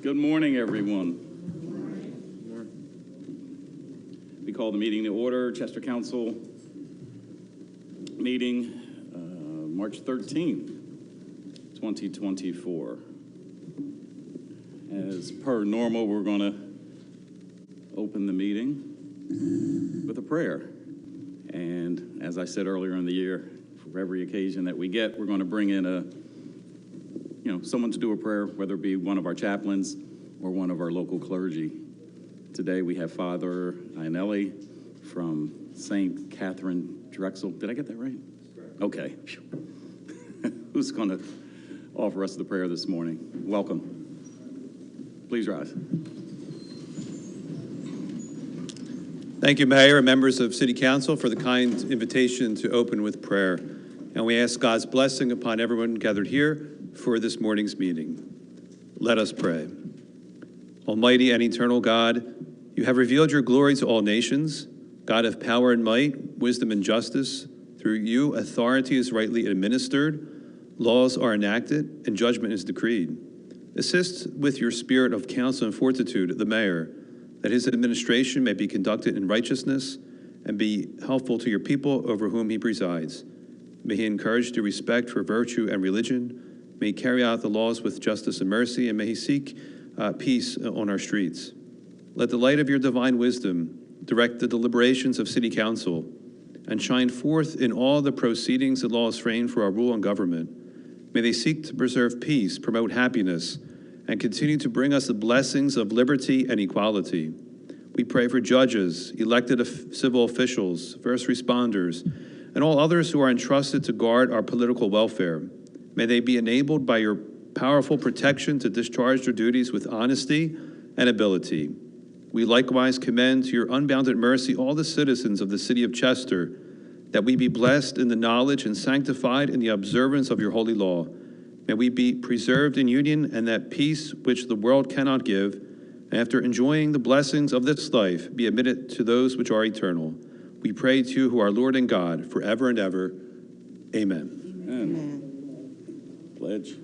Good morning, everyone. We call the meeting to order. Chester Council meeting, March 13th, 2024. As per normal, we're going to open the meeting with a prayer. And as I said earlier in the year, for every occasion that we get, we're going to bring in someone to do a prayer, whether it be one of our chaplains or one of our local clergy. Today we have Father Ionelli from St. Catherine Drexel. Did I get that right? Okay. Who's going to offer us the prayer this morning? Welcome. Please rise. Thank you, Mayor and members of City Council, for the kind invitation to open with prayer. And we ask God's blessing upon everyone gathered here for this morning's meeting. Let us pray. Almighty and eternal God, you have revealed your glory to all nations, God of power and might, wisdom and justice. Through you, authority is rightly administered, laws are enacted, and judgment is decreed. Assist with your spirit of counsel and fortitude the mayor, that his administration may be conducted in righteousness and be helpful to your people over whom he presides. May he encourage the respect for virtue and religion. May he carry out the laws with justice and mercy, and may he seek peace on our streets. Let the light of your divine wisdom direct the deliberations of City Council and shine forth in all the proceedings the laws frame for our rule and government. May they seek to preserve peace, promote happiness, and continue to bring us the blessings of liberty and equality. We pray for judges, elected civil officials, first responders, and all others who are entrusted to guard our political welfare. May they be enabled by your powerful protection to discharge their duties with honesty and ability. We likewise commend to your unbounded mercy all the citizens of the city of Chester, that we be blessed in the knowledge and sanctified in the observance of your holy law. May we be preserved in union and that peace which the world cannot give, and after enjoying the blessings of this life, be admitted to those which are eternal. We pray to you who are Lord and God, forever and ever. Amen. Amen. Pledge.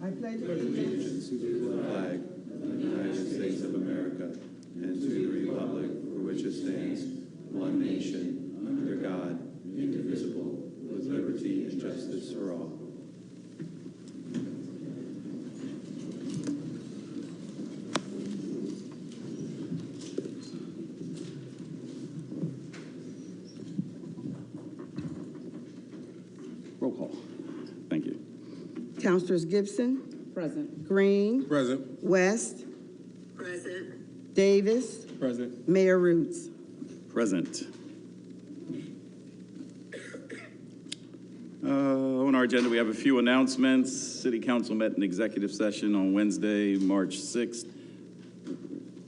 I pledge allegiance to the flag of the United States of America and to the republic for which it stands, one nation, under God, indivisible, with liberty and justice for all. Roll call. Thank you. Councilors Gibson. Present. Green. Present. West. Present. Davis. Present. Mayor Roots. Present. On our agenda, we have a few announcements. City Council met in executive session on Wednesday, March 6th.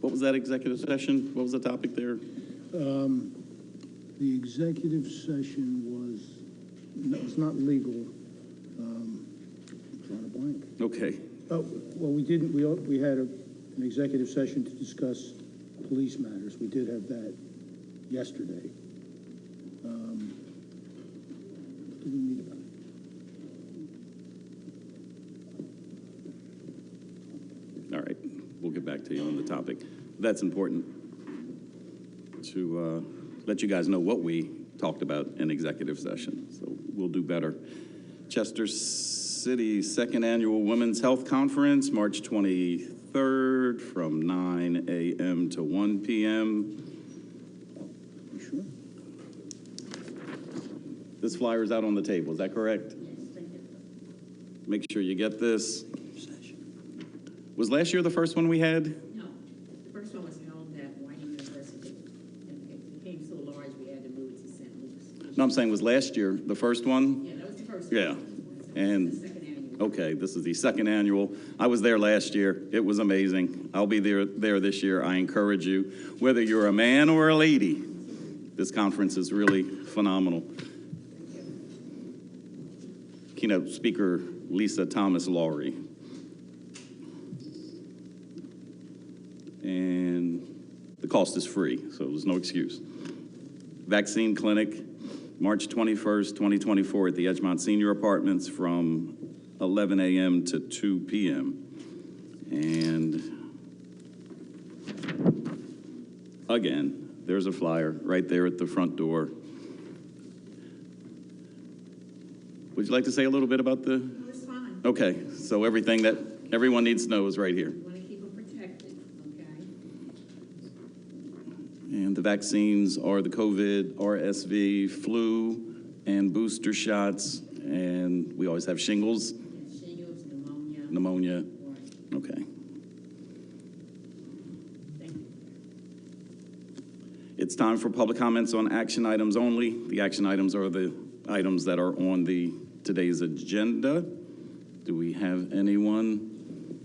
What was that executive session? What was the topic there? The executive session was, no, it's not legal. Drawing a blank. Okay. Oh, well, we had an executive session to discuss police matters. We did have that yesterday. What did we meet about? All right. We'll get back to you on the topic. That's important to let you guys know what we talked about in executive session. So we'll do better. Chester City Second Annual Women's Health Conference, March 23rd from 9 a.m. to 1 p.m. Sure. This flyer is out on the table, is that correct? Make sure you get this. Was last year the first one we had? No, the first one was held at White University. And it became so large, we had to move it to St. Louis. No, I'm saying was last year the first one? Yeah, that was the first Yeah. one. And The second annual. okay, this is the second annual. I was there last year. It was amazing. I'll be there this year. I encourage you, whether you're a man or a lady, this conference is really phenomenal. Keynote speaker, Lisa Thomas Lowry. And the cost is free, so there's no excuse. Vaccine clinic, March 21st, 2024 at the Edgemont Senior Apartments from 11 a.m. to 2 p.m. And again, there's a flyer right there at the front door. Would you like to say a little bit about the? No, it's fine. Okay, so everything that everyone needs to know is right here. We want to keep them protected, okay? And the vaccines are the COVID, RSV, flu, and booster shots. And we always have shingles, And shingles, pneumonia. pneumonia. Right. Okay. Thank you. It's time for public comments on action items only. The action items are the items that are on today's agenda. Do we have anyone?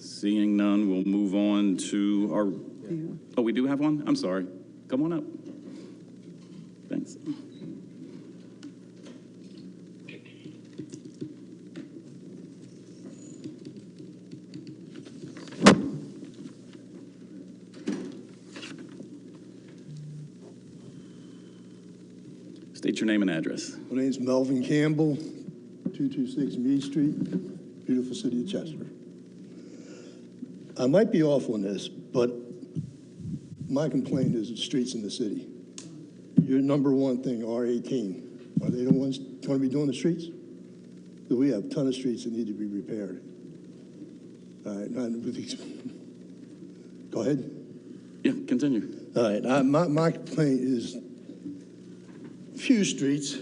Seeing none, we'll move on to our, oh, we do have one? I'm sorry. Come on up. Thanks. State your name and address. My name's Melvin Campbell, 226 Meade Street, beautiful city of Chester. I might be off on this, but my complaint is the streets in the city. Your number one thing, R18, are they the ones going to be doing the streets? We have a ton of streets that need to be repaired. All right, go ahead. Yeah, continue. All right, my complaint is few streets,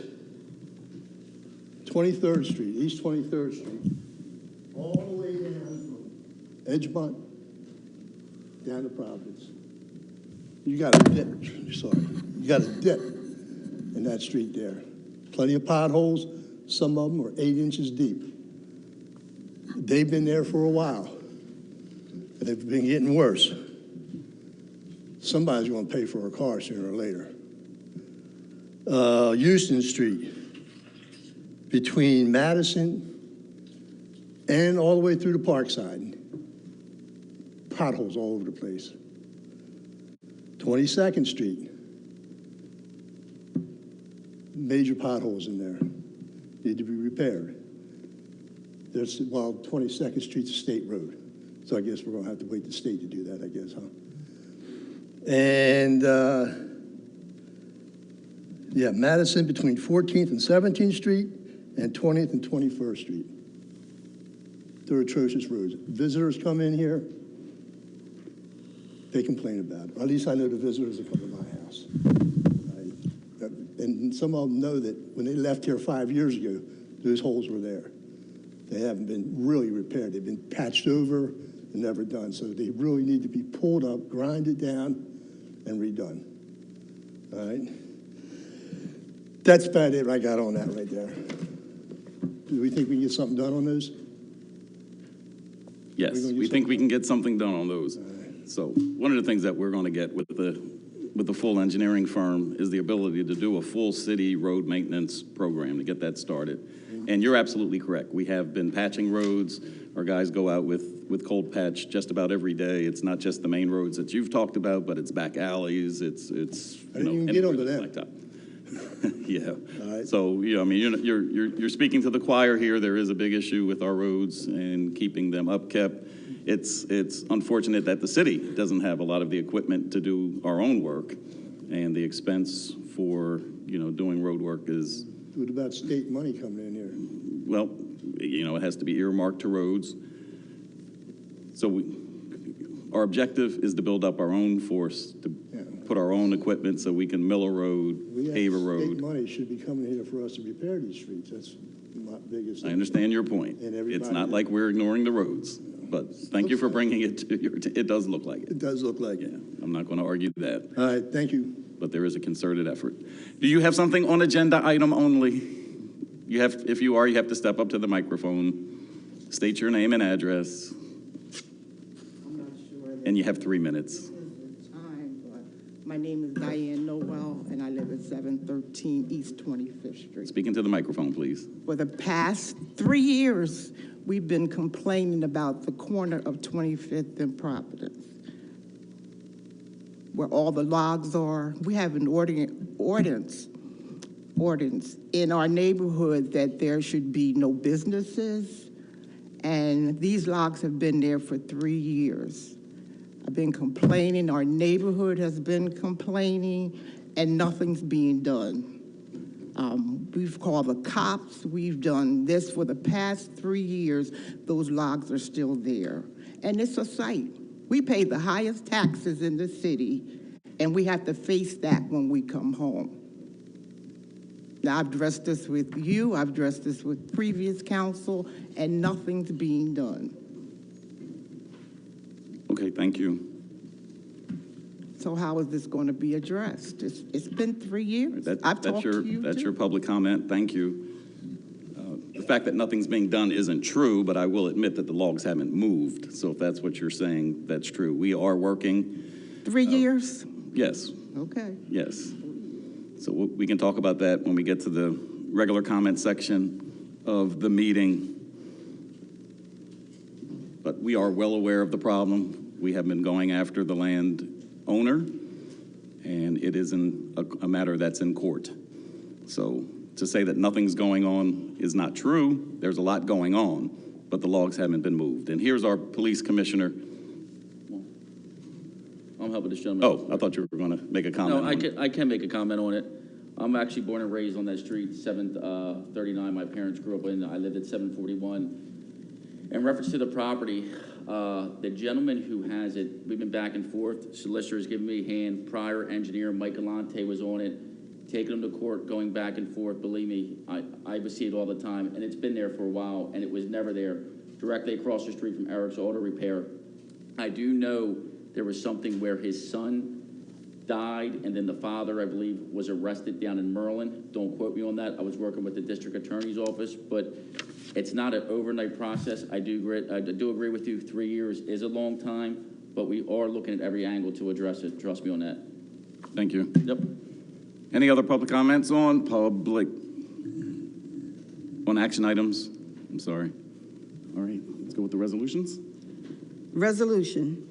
23rd Street, East 23rd Street, all the way down from Edgemont down to Providence. You got a dip, you got a dip in that street there. Plenty of potholes, some of them are 8 inches deep. They've been there for a while, and they've been getting worse. Somebody's gonna pay for a car sooner or later. Houston Street, between Madison and all the way through the Parkside. Potholes all over the place. 22nd Street, major potholes in there, need to be repaired. 22nd Street's a state road, so I guess we're gonna have to wait the state to do that, I guess, huh? And, yeah, Madison between 14th and 17th Street and 20th and 21st Street. They're atrocious roads. Visitors come in here, they complain about it. Or at least I know the visitors that come to my house. And some of them know that when they left here 5 years ago, those holes were there. They haven't been really repaired. They've been patched over and never done. So they really need to be pulled up, grinded down, and redone. All right? That's about it I got on that right there. Do we think we can get something done on those? Yes, We're gonna do we think we something? can get something done on those. So one of the things that we're going to get with the full engineering firm is the ability to do a full city road maintenance program to get that started. And you're absolutely correct. We have been patching roads. Our guys go out with cold patch just about every day. It's not just the main roads that you've talked about, but it's back alleys. It's I didn't even get onto that. blacktop. Yeah. All right. So, I mean, you're speaking to the choir here. There is a big issue with our roads and keeping them upkept. It's unfortunate that the city doesn't have a lot of the equipment to do our own work, and the expense for, doing road work is, What about state money coming in here? well, it has to be earmarked to roads. So our objective is to build up our own force, to Yeah. put our own equipment so we can mill a road, pave a State road. money should be coming here for us to repair these streets. That's my biggest thing. I understand your point. And It's everybody- not like we're ignoring the roads, but thank you for bringing it to it does look like it. It does look like Yeah, it. I'm not going to argue that, All right, thank you. but there is a concerted effort. Do you have something on agenda item only? If you are, you have to step up to the microphone, state your name and address, I'm not sure that and you have 3 minutes. this is the time, but my name is Diane Noel, and I live at 713 East 25th Street. Speaking to the microphone, please. For the past 3 years, we've been complaining about the corner of 25th and Providence, where all the logs are. We have an ordinance in our neighborhood that there should be no businesses And these logs have been there for 3 years. I've been complaining, our neighborhood has been complaining, and nothing's being done. We've called the cops, we've done this for the past 3 years, those logs are still there. And it's a sight. We pay the highest taxes in the city, and we have to face that when we come home. Now, I've addressed this with you, I've addressed this with previous council, and nothing's being done. Okay, thank you. So how is this going to be addressed? It's been 3 years. I've talked to you, That's too. your public comment, thank you. The fact that nothing's being done isn't true, but I will admit that the logs haven't moved. So if that's what you're saying, that's true. We are working, 3 years? yes, Okay. yes. So we can talk about that when we get to the regular comment section of the meeting. But we are well aware of the problem. We have been going after the land owner, and it is a matter that's in court. So to say that nothing's going on is not true. There's a lot going on, but the logs haven't been moved. And here's our police commissioner. I'm helping this gentleman. Oh, I thought you were going to make a comment. No, on it. I can make a comment on it. I'm actually born and raised on that street, 739. My parents grew up in, I lived at 741. In reference to the property, the gentleman who has it, we've been back and forth. Solicitor's giving me a hand. Prior engineer, Mike Galante, was on it, taking him to court, going back and forth. Believe me, I see it all the time, and it's been there for a while, and it was never there. Directly across the street from Eric's Auto Repair. I do know there was something where his son died, and then the father, I believe, was arrested down in Merlin. Don't quote me on that. I was working with the district attorney's office, but it's not an overnight process. I do agree with you. 3 years is a long time, but we are looking at every angle to address it. Trust me on that. Thank you. Yep. Any other public comments on action items? I'm sorry. All right, let's go with the resolutions. Resolution.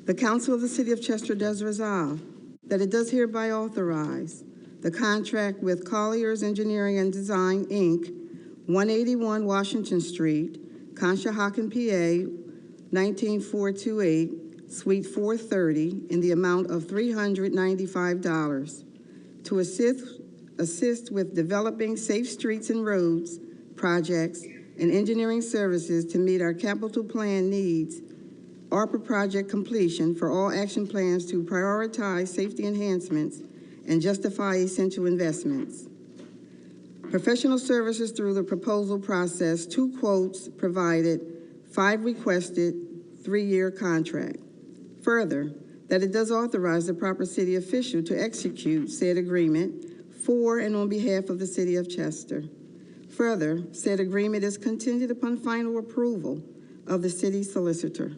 The Council of the City of Chester does resolve that it does hereby authorize the contract with Colliers Engineering and Design, Inc., 181 Washington Street, Conshohocken, PA, 19428, Suite 430, in the amount of $395 to assist with developing safe streets and roads projects and engineering services to meet our capital plan needs, ARPA project completion for all action plans to prioritize safety enhancements and justify essential investments. Professional services through the proposal process, 2 quotes provided, 5 requested, 3-year contract. Further, that it does authorize the proper city official to execute said agreement for and on behalf of the City of Chester. Further, said agreement is contingent upon final approval of the city solicitor.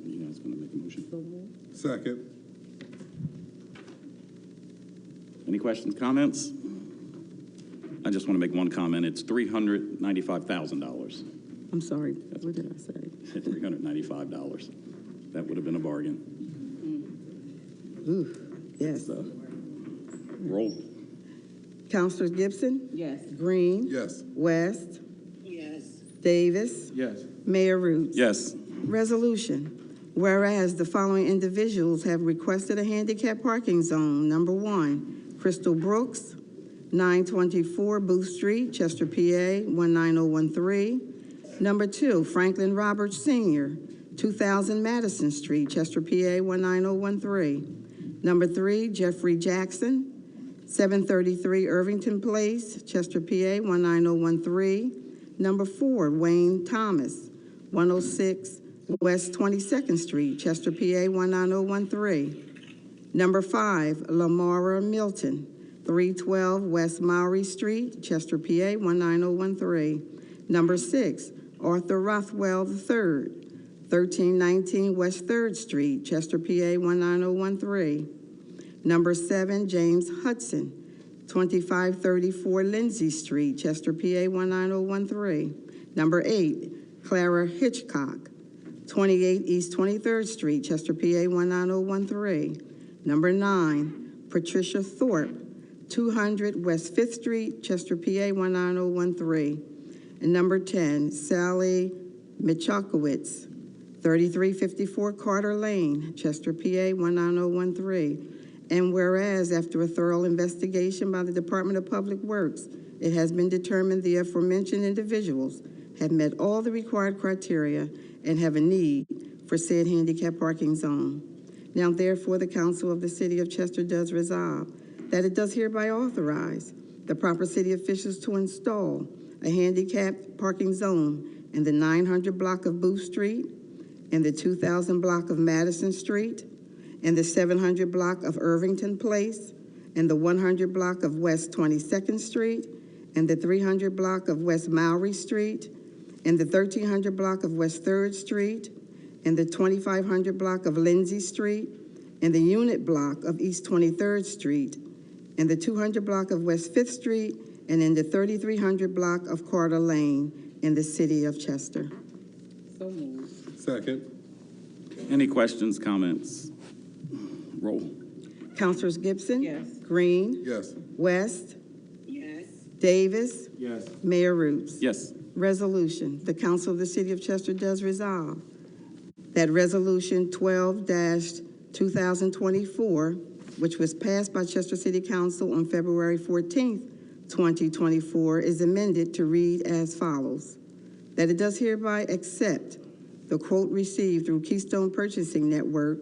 You guys going to make a motion? Second. Any questions, comments? I just want to make one comment. It's $395,000. I'm sorry, what did I say? $395. That would have been a bargain. Ooh, yes. So, roll. Councilors Gibson? Yes. Green? Yes. West? Yes. Davis? Yes. Mayor Roots? Yes. Resolution. Whereas the following individuals have requested a handicap parking zone. Number 1, Crystal Brooks, 924 Booth Street, Chester, PA, 19013. Number 2, Franklin Roberts Sr., 2000 Madison Street, Chester, PA, 19013. Number 3, Jeffrey Jackson, 733 Irvington Place, Chester, PA, 19013. Number 4, Wayne Thomas, 106 West 22nd Street, Chester, PA, 19013. Number 5, Lamara Milton, 312 West Maury Street, Chester, PA, 19013. Number 6, Arthur Rothwell III, 1319 West 3rd Street, Chester, PA, 19013. Number 7, James Hudson, 2534 Lindsay Street, Chester, PA, 19013. Number 8, Clara Hitchcock, 28 East 23rd Street, Chester, PA, 19013. Number 9, Patricia Thorpe, 200 West Fifth Street, Chester, PA 19013. And number 10, Sally Michakowitz, 3354 Carter Lane, Chester, PA 19013. And whereas, after a thorough investigation by the Department of Public Works, it has been determined the aforementioned individuals have met all the required criteria and have a need for said handicap parking zone. Now, therefore, the Council of the City of Chester does resolve that it does hereby authorize the proper city officials to install a handicapped parking zone in the 900 block of Booth Street, in the 2000 block of Madison Street, in the 700 block of Irvington Place, in the 100 block of West 22nd Street, in the 300 block of West Mowry Street, in the 1300 block of West 3rd Street, in the 2500 block of Lindsay Street, in the unit block of East 23rd Street, in the 200 block of West 5th Street, and in the 3300 block of Carter Lane in the city of Chester. So moved. Second. Any questions, comments? Roll. Councilors Gibson? Yes. Green? Yes. West? Yes. Davis? Yes. Mayor Roots? Yes. Resolution. The Council of the City of Chester does resolve that Resolution 12-2024, which was passed by Chester City Council on February 14th, 2024, is amended to read as follows. That it does hereby accept the quote received through Keystone Purchasing Network,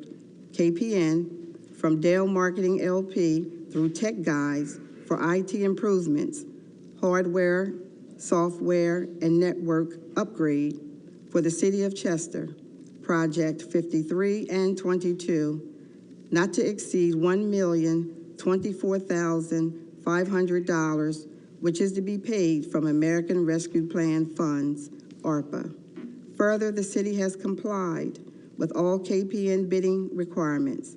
KPN, from Dell Marketing LP through Tech Guides for IT improvements, hardware, software, and network upgrade for the City of Chester, Project 53 and 22, not to exceed $1,024,500, which is to be paid from American Rescue Plan funds, ARPA. Further, the city has complied with all KPN bidding requirements.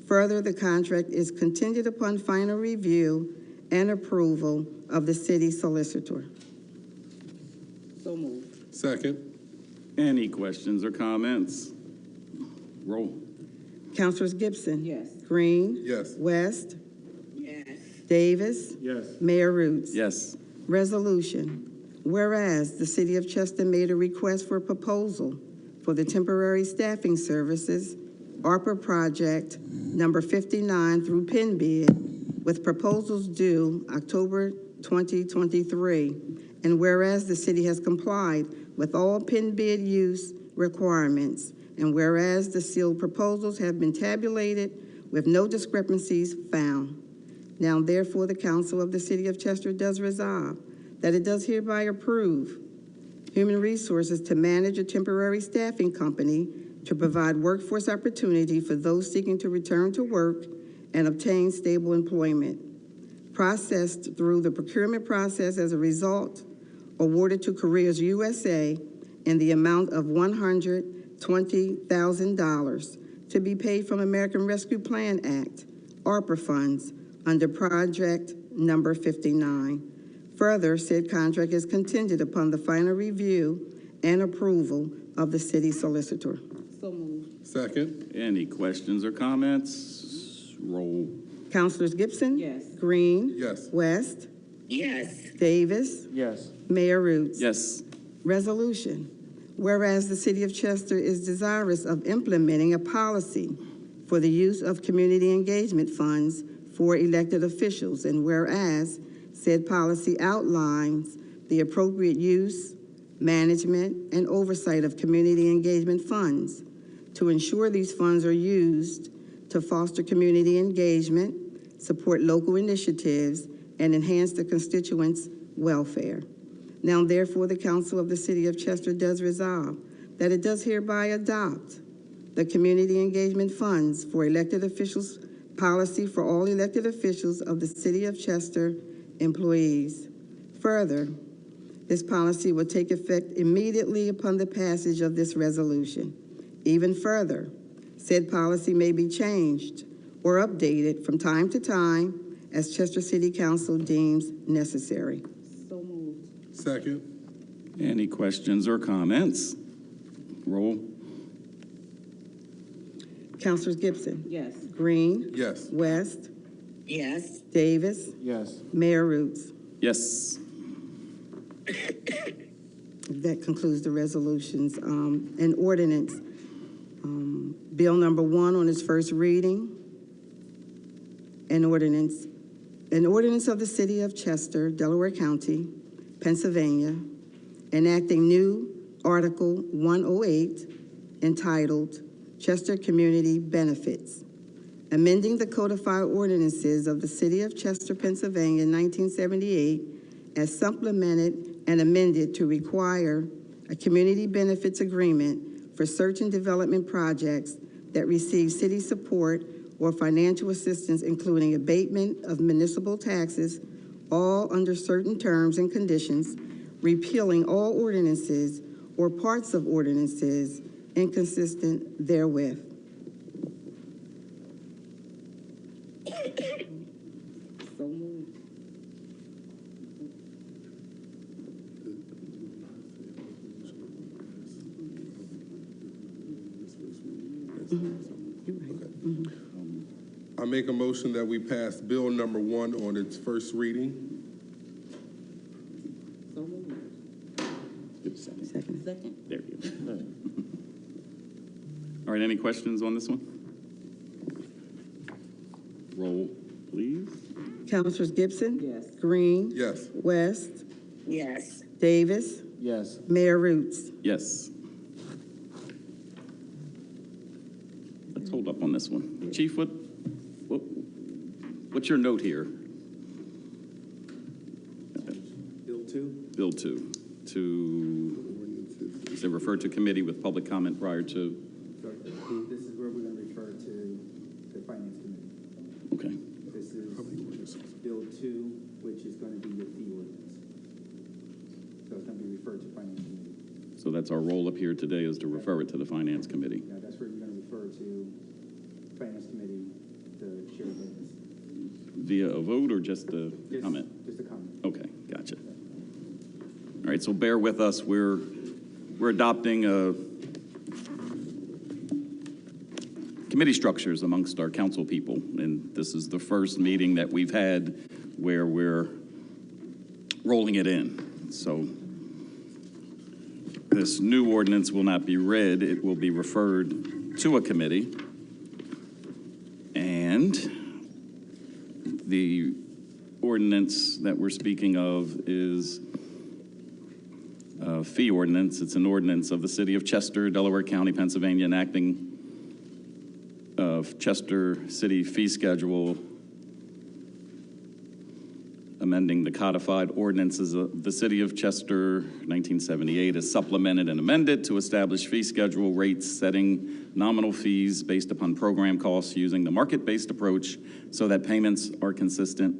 Further, the contract is contingent upon final review and approval of the city solicitor. So moved. Second. Any questions or comments? Roll. Councilors Gibson? Yes. Green? Yes. West? Yes. Davis? Yes. Mayor Roots? Yes. Resolution. Whereas the City of Chester made a request for a proposal for the temporary staffing services, ARPA project number 59 through PIN bid, with proposals due October 2023. And whereas the city has complied with all PIN bid use requirements, and whereas the sealed proposals have been tabulated with no discrepancies found. Now, therefore, the Council of the City of Chester does resolve that it does hereby approve Human Resources to manage a temporary staffing company to provide workforce opportunity for those seeking to return to work and obtain stable employment. Processed through the procurement process as a result, awarded to Careers USA in the amount of $120,000 to be paid from American Rescue Plan Act, ARPA funds, under project number 59. Further, said contract is contingent upon the final review and approval of the city solicitor. So moved. Second. Any questions or comments? Roll. Councilors Gibson? Yes. Green? Yes. West? Yes. Davis? Yes. Mayor Roots? Yes. Resolution. Whereas the City of Chester is desirous of implementing a policy for the use of community engagement funds for elected officials, and whereas said policy outlines the appropriate use, management, and oversight of community engagement funds to ensure these funds are used to foster community engagement, support local initiatives, and enhance the constituents' welfare. Now, therefore, the Council of the City of Chester does resolve that it does hereby adopt the Community Engagement Funds for Elected Officials policy for all elected officials of the City of Chester employees. Further, this policy will take effect immediately upon the passage of this resolution. Even further, said policy may be changed or updated from time to time as Chester City Council deems necessary. So moved. Second. Any questions or comments? Roll. Councilors Gibson? Yes. Green? Yes. West? Yes. Davis. Yes. Mayor Roots. Yes. That concludes the resolutions. An ordinance. Bill number 1 on its first reading. An ordinance of the City of Chester, Delaware County, Pennsylvania, enacting new Article 108 entitled Chester Community Benefits, amending the codified ordinances of the City of Chester, Pennsylvania, in 1978, as supplemented and amended to require a community benefits agreement for certain development projects that receive city support or financial assistance, including abatement of municipal taxes, all under certain terms and conditions, repealing all ordinances or parts of ordinances inconsistent therewith. So moved. I make a motion that we pass bill number 1 on its first reading. So moved. Give a second. Second. There you go. All right, any questions on this one? Roll, please. Councilors Gibson? Yes. Green? Yes. West? Yes. Davis? Yes. Mayor Roots. Yes. Let's hold up on this one. Chief, what's your note here? Bill 2? Bill 2. Is it referred to committee with public comment prior to? This is where we're going to refer to the Finance Committee. Okay. This is Bill 2, which is going to be your fee ordinance. So it's going to be referred to Finance Committee. So that's our role up here today, is to refer it to the finance committee. Yeah, that's where you're going to refer to Finance Committee, the share business. Via a vote or just a comment? Just a comment. Okay, gotcha. All right, so bear with us. We're adopting committee structures amongst our council people, and this is the first meeting that we've had where we're rolling it in. So this new ordinance will not be read. It will be referred to a committee. And the ordinance that we're speaking of is a fee ordinance. It's an ordinance of the City of Chester, Delaware County, Pennsylvania, enacting Chester City fee schedule, amending the codified ordinances of the City of Chester, 1978, as supplemented and amended to establish fee schedule rates, setting nominal fees based upon program costs using the market-based approach so that payments are consistent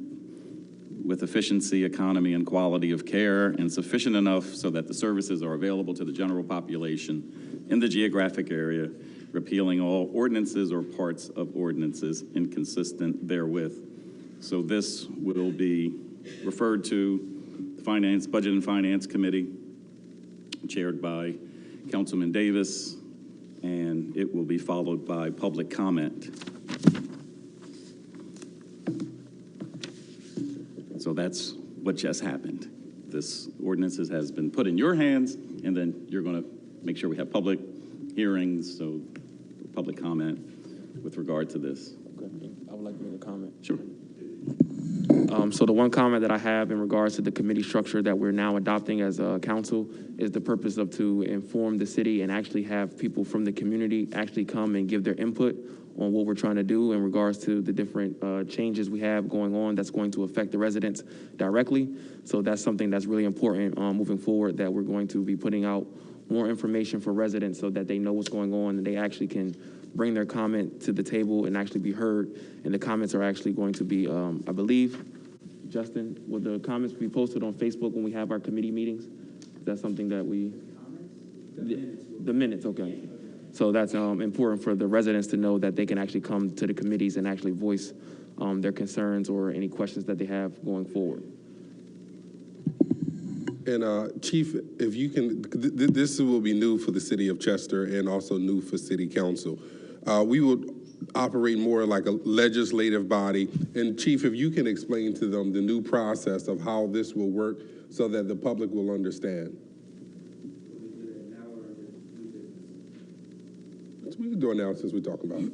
with efficiency, economy, and quality of care, and sufficient enough so that the services are available to the general population in the geographic area, repealing all ordinances or parts of ordinances inconsistent therewith. So this will be referred to the Budget and Finance Committee, chaired by Councilman Davis, and it will be followed by public comment. So that's what just happened. This ordinance has been put in your hands, and then you're going to make sure we have public hearings, so public comment with regard to this. Okay. I would like to make a comment. Sure. So the one comment that I have in regards to the committee structure that we're now adopting as a council is the purpose of to inform the city and actually have people from the community actually come and give their input on what we're trying to do in regards to the different changes we have going on that's going to affect the residents directly. So that's something that's really important moving forward, that we're going to be putting out more information for residents so that they know what's going on and they actually can bring their comment to the table and actually be heard. And the comments are actually going to be, I believe, Justin, will the comments be posted on Facebook when we have our committee meetings? Is that something that we? The minutes, okay. So that's important for the residents to know that they can actually come to the committees and actually voice their concerns or any questions that they have going forward. And Chief, if you can, this will be new for the City of Chester and also new for City Council. We would operate more like a legislative body. And Chief, if you can explain to them the new process of how this will work so that the public will understand. We can do it now since we're talking about it.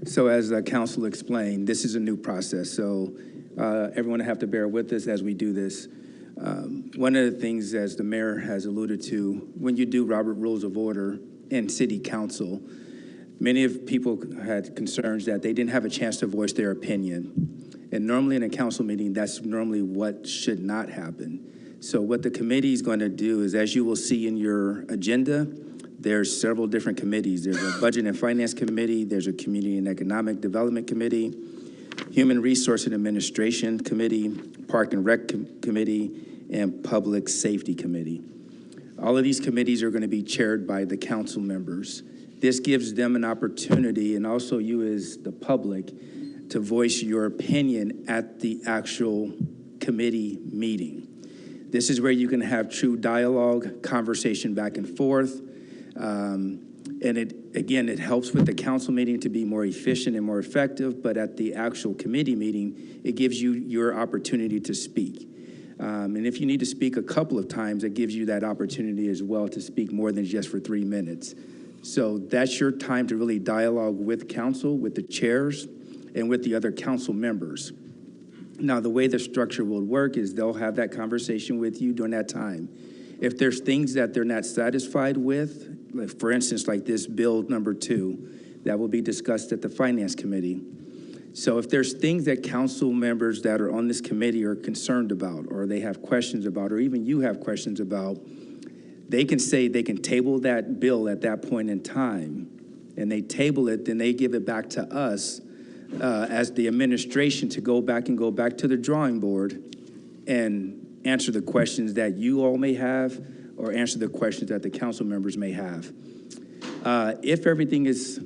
So as the council explained, this is a new process, so everyone will have to bear with us as we do this. One of the things, as the mayor has alluded to, when you do Robert Rules of Order in city council, many of people had concerns that they didn't have a chance to voice their opinion. And normally in a council meeting, that's normally what should not happen. So what the committee is going to do is, as you will see in your agenda, there's several different committees. There's a Budget and Finance Committee, there's a Community and Economic Development Committee, Human Resource and Administration Committee, Park and Rec Committee, and Public Safety Committee. All of these committees are going to be chaired by the council members. This gives them an opportunity, and also you as the public, to voice your opinion at the actual committee meeting. This is where you can have true dialogue, conversation back and forth. And it helps with the council meeting to be more efficient and more effective, but at the actual committee meeting, it gives you your opportunity to speak. And if you need to speak a couple of times, it gives you that opportunity as well to speak more than just for 3 minutes. So that's your time to really dialogue with council, with the chairs, and with the other council members. Now, the way the structure will work is they'll have that conversation with you during that time. If there's things that they're not satisfied with, like for instance, like this bill number 2, that will be discussed at the Finance Committee. So if there's things that council members that are on this committee are concerned about, or they have questions about, or even you have questions about, they can say they can table that bill at that point in time, and they table it, then they give it back to us as the administration to go back to the drawing board and answer the questions that you all may have, or answer the questions that the council members may have. If everything is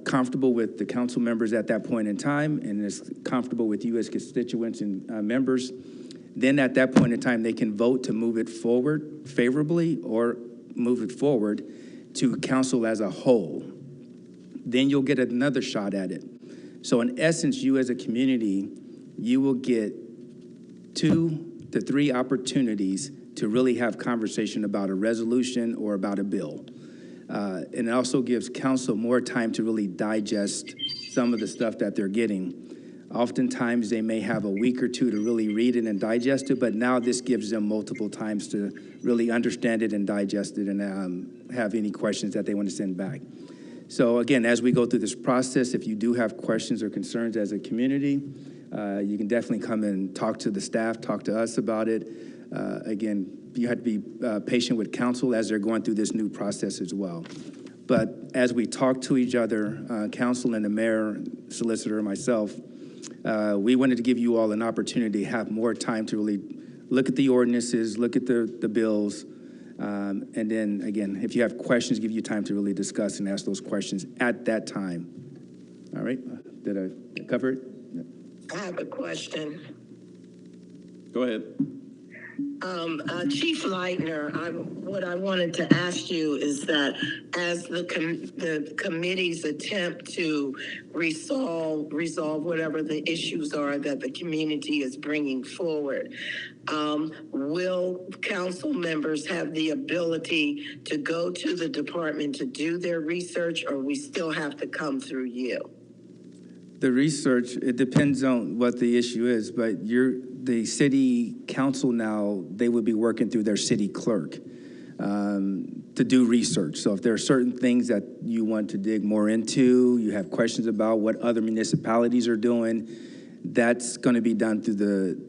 comfortable with the council members at that point in time, and is comfortable with you as constituents and members, then at that point in time, they can vote to move it forward favorably or move it forward to council as a whole. Then you'll get another shot at it. So in essence, you as a community, you will get 2 to 3 opportunities to really have conversation about a resolution or about a bill. And it also gives council more time to really digest some of the stuff that they're getting. Oftentimes, they may have a week or 2 to really read it and digest it, but now this gives them multiple times to really understand it and digest it and have any questions that they want to send back. So again, as we go through this process, if you do have questions or concerns as a community, you can definitely come and talk to the staff, talk to us about it. Again, you have to be patient with council as they're going through this new process as well. But as we talk to each other, council and the mayor, solicitor, and myself, we wanted to give you all an opportunity to have more time to really look at the ordinances, look at the bills, and then, again, if you have questions, give you time to really discuss and ask those questions at that time. All right? Did I cover it? I have a question. Go ahead. Chief Leitner, what I wanted to ask you is that as the committee's attempt to resolve whatever the issues are that the community is bringing forward, will council members have the ability to go to the department to do their research, or we still have to come through you? The research, it depends on what the issue is, but the city council now, they would be working through their city clerk to do research. So if there are certain things that you want to dig more into, you have questions about what other municipalities are doing, that's going to be done through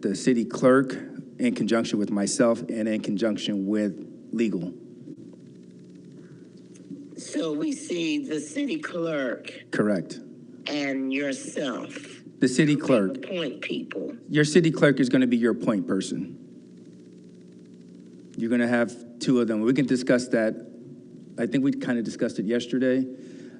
the city clerk in conjunction with myself and in conjunction with legal. So we see the city clerk. Correct. And yourself. The city clerk. Appoint people. Your city clerk is going to be your point person. You're going to have 2 of them. We can discuss that. I think we kind of discussed it yesterday,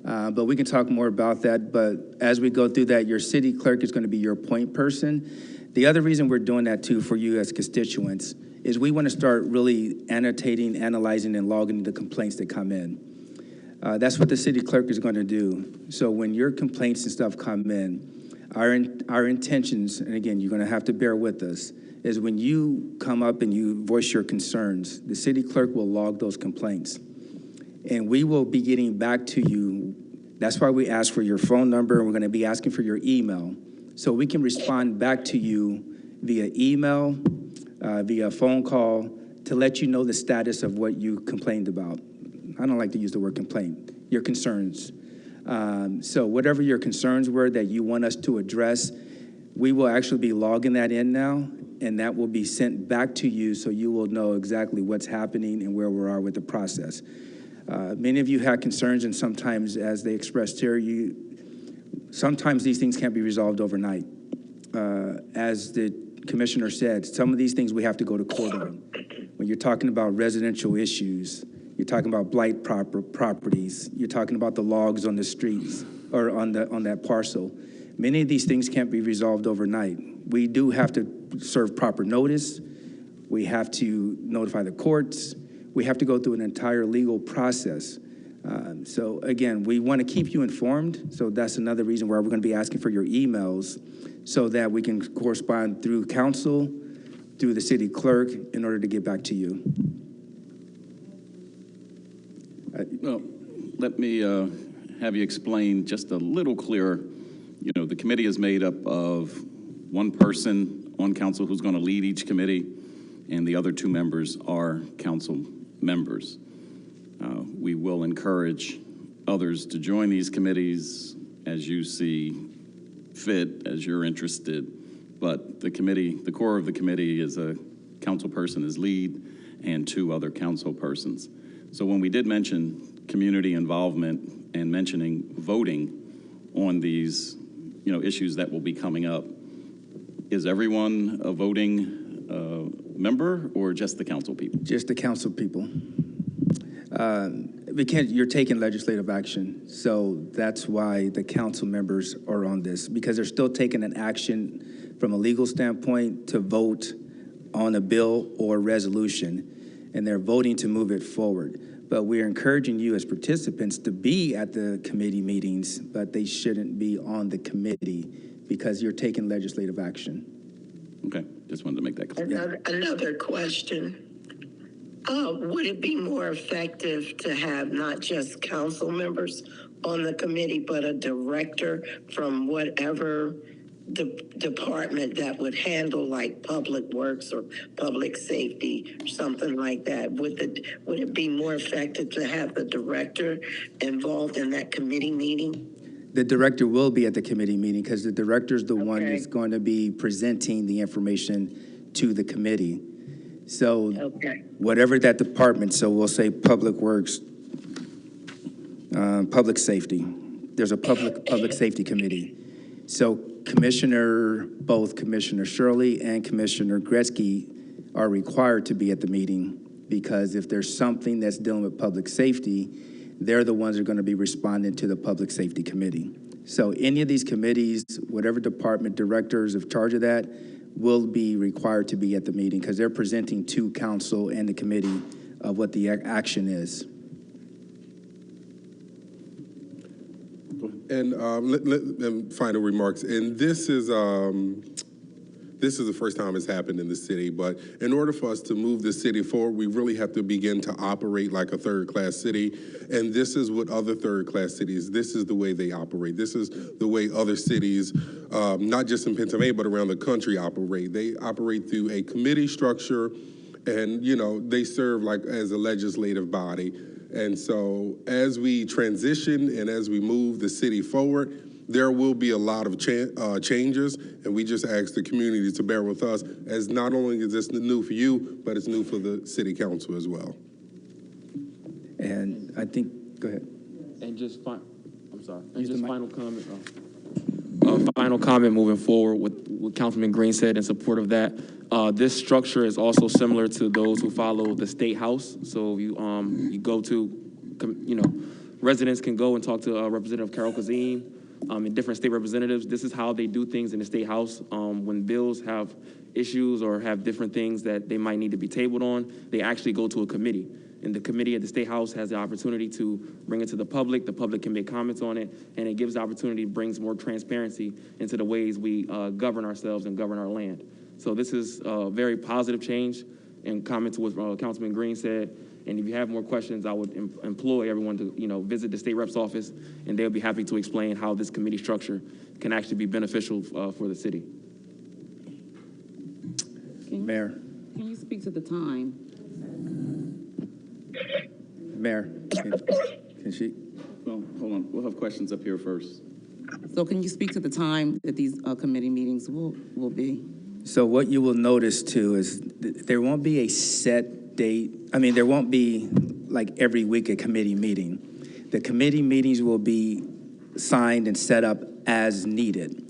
but we can talk more about that. But as we go through that, your city clerk is going to be your point person. The other reason we're doing that, too, for you as constituents is we want to start really annotating, analyzing, and logging the complaints that come in. That's what the city clerk is going to do. So when your complaints and stuff come in, our intentions, and again, you're going to have to bear with us, is when you come up and you voice your concerns, the city clerk will log those complaints. And we will be getting back to you. That's why we ask for your phone number, and we're going to be asking for your email, so we can respond back to you via email, via phone call, to let you know the status of what you complained about. I don't like to use the word complaint, your concerns. So whatever your concerns were that you want us to address, we will actually be logging that in now, and that will be sent back to you so you will know exactly what's happening and where we are with the process. Many of you had concerns, and sometimes, as they expressed here, sometimes these things can't be resolved overnight. As the commissioner said, some of these things we have to go to court on. When you're talking about residential issues, you're talking about blight properties, you're talking about the logs on the streets or on that parcel. Many of these things can't be resolved overnight. We do have to serve proper notice. We have to notify the courts. We have to go through an entire legal process. So again, we want to keep you informed. So that's another reason why we're going to be asking for your emails so that we can correspond through council, through the city clerk, in order to get back to you. Well, let me have you explain just a little clearer. You know, the committee is made up of one person on council who's going to lead each committee, and the other two members are council members. We will encourage others to join these committees as you see fit, as you're interested. But the committee, the core of the committee is a council person as lead and two other council persons. So when we did mention community involvement and mentioning voting on these, you know, issues that will be coming up, is everyone a voting member or just the council people? Just the council people. Because you're taking legislative action, so that's why the council members are on this, because they're still taking an action from a legal standpoint to vote on a bill or resolution, and they're voting to move it forward. But we're encouraging you as participants to be at the committee meetings, but they shouldn't be on the committee because you're taking legislative action. Okay, just wanted to make that clear. Another question. Would it be more effective to have not just council members on the committee, but a director from whatever department that would handle like public works or public safety or something like that? Would it be more effective to have the director involved in that committee meeting? The director will be at the committee meeting because the director is the one that's going to be presenting the information to the committee. So whatever that department, so we'll say public works, public safety, there's a public safety committee. So both Commissioner Shirley and Commissioner Gretzky are required to be at the meeting, because if there's something that's dealing with public safety, they're the ones that are going to be responding to the Public Safety Committee. So any of these committees, whatever department directors in charge of that, will be required to be at the meeting because they're presenting to council and the committee of what the action is. And final remarks. And this is the first time it's happened in the city, but in order for us to move the city forward, we really have to begin to operate like a third-class city. And this is what other third-class cities, this is the way they operate. This is the way other cities, not just in Pennsylvania, but around the country operate. They operate through a committee structure, and, you know, they serve like as a legislative body. And so as we transition and as we move the city forward, there will be a lot of changes, and we just ask the community to bear with us, as not only is this new for you, but it's new for the city council as well. And I think, go ahead. And just final comment. Final comment moving forward with what Councilman Green said in support of that. This structure is also similar to those who follow the State House. So you go to, residents can go and talk to Representative Carol Kazim and different state representatives. This is how they do things in the State House. When bills have issues or have different things that they might need to be tabled on, they actually go to a committee. And the committee at the State House has the opportunity to bring it to the public can make comments on it, and it gives the opportunity, brings more transparency into the ways we govern ourselves and govern our land. So this is a very positive change, and comment to what Councilman Green said. And if you have more questions, I would employ everyone to, visit the state rep's office, and they'll be happy to explain how this committee structure can actually be beneficial for the city. Mayor. Can you speak to the time? Mayor, can she? Well, hold on. We'll have questions up here first. So can you speak to the time that these committee meetings will be? So what you will notice too is there won't be a set date. I mean, there won't be like every week a committee meeting. The committee meetings will be signed and set up as needed.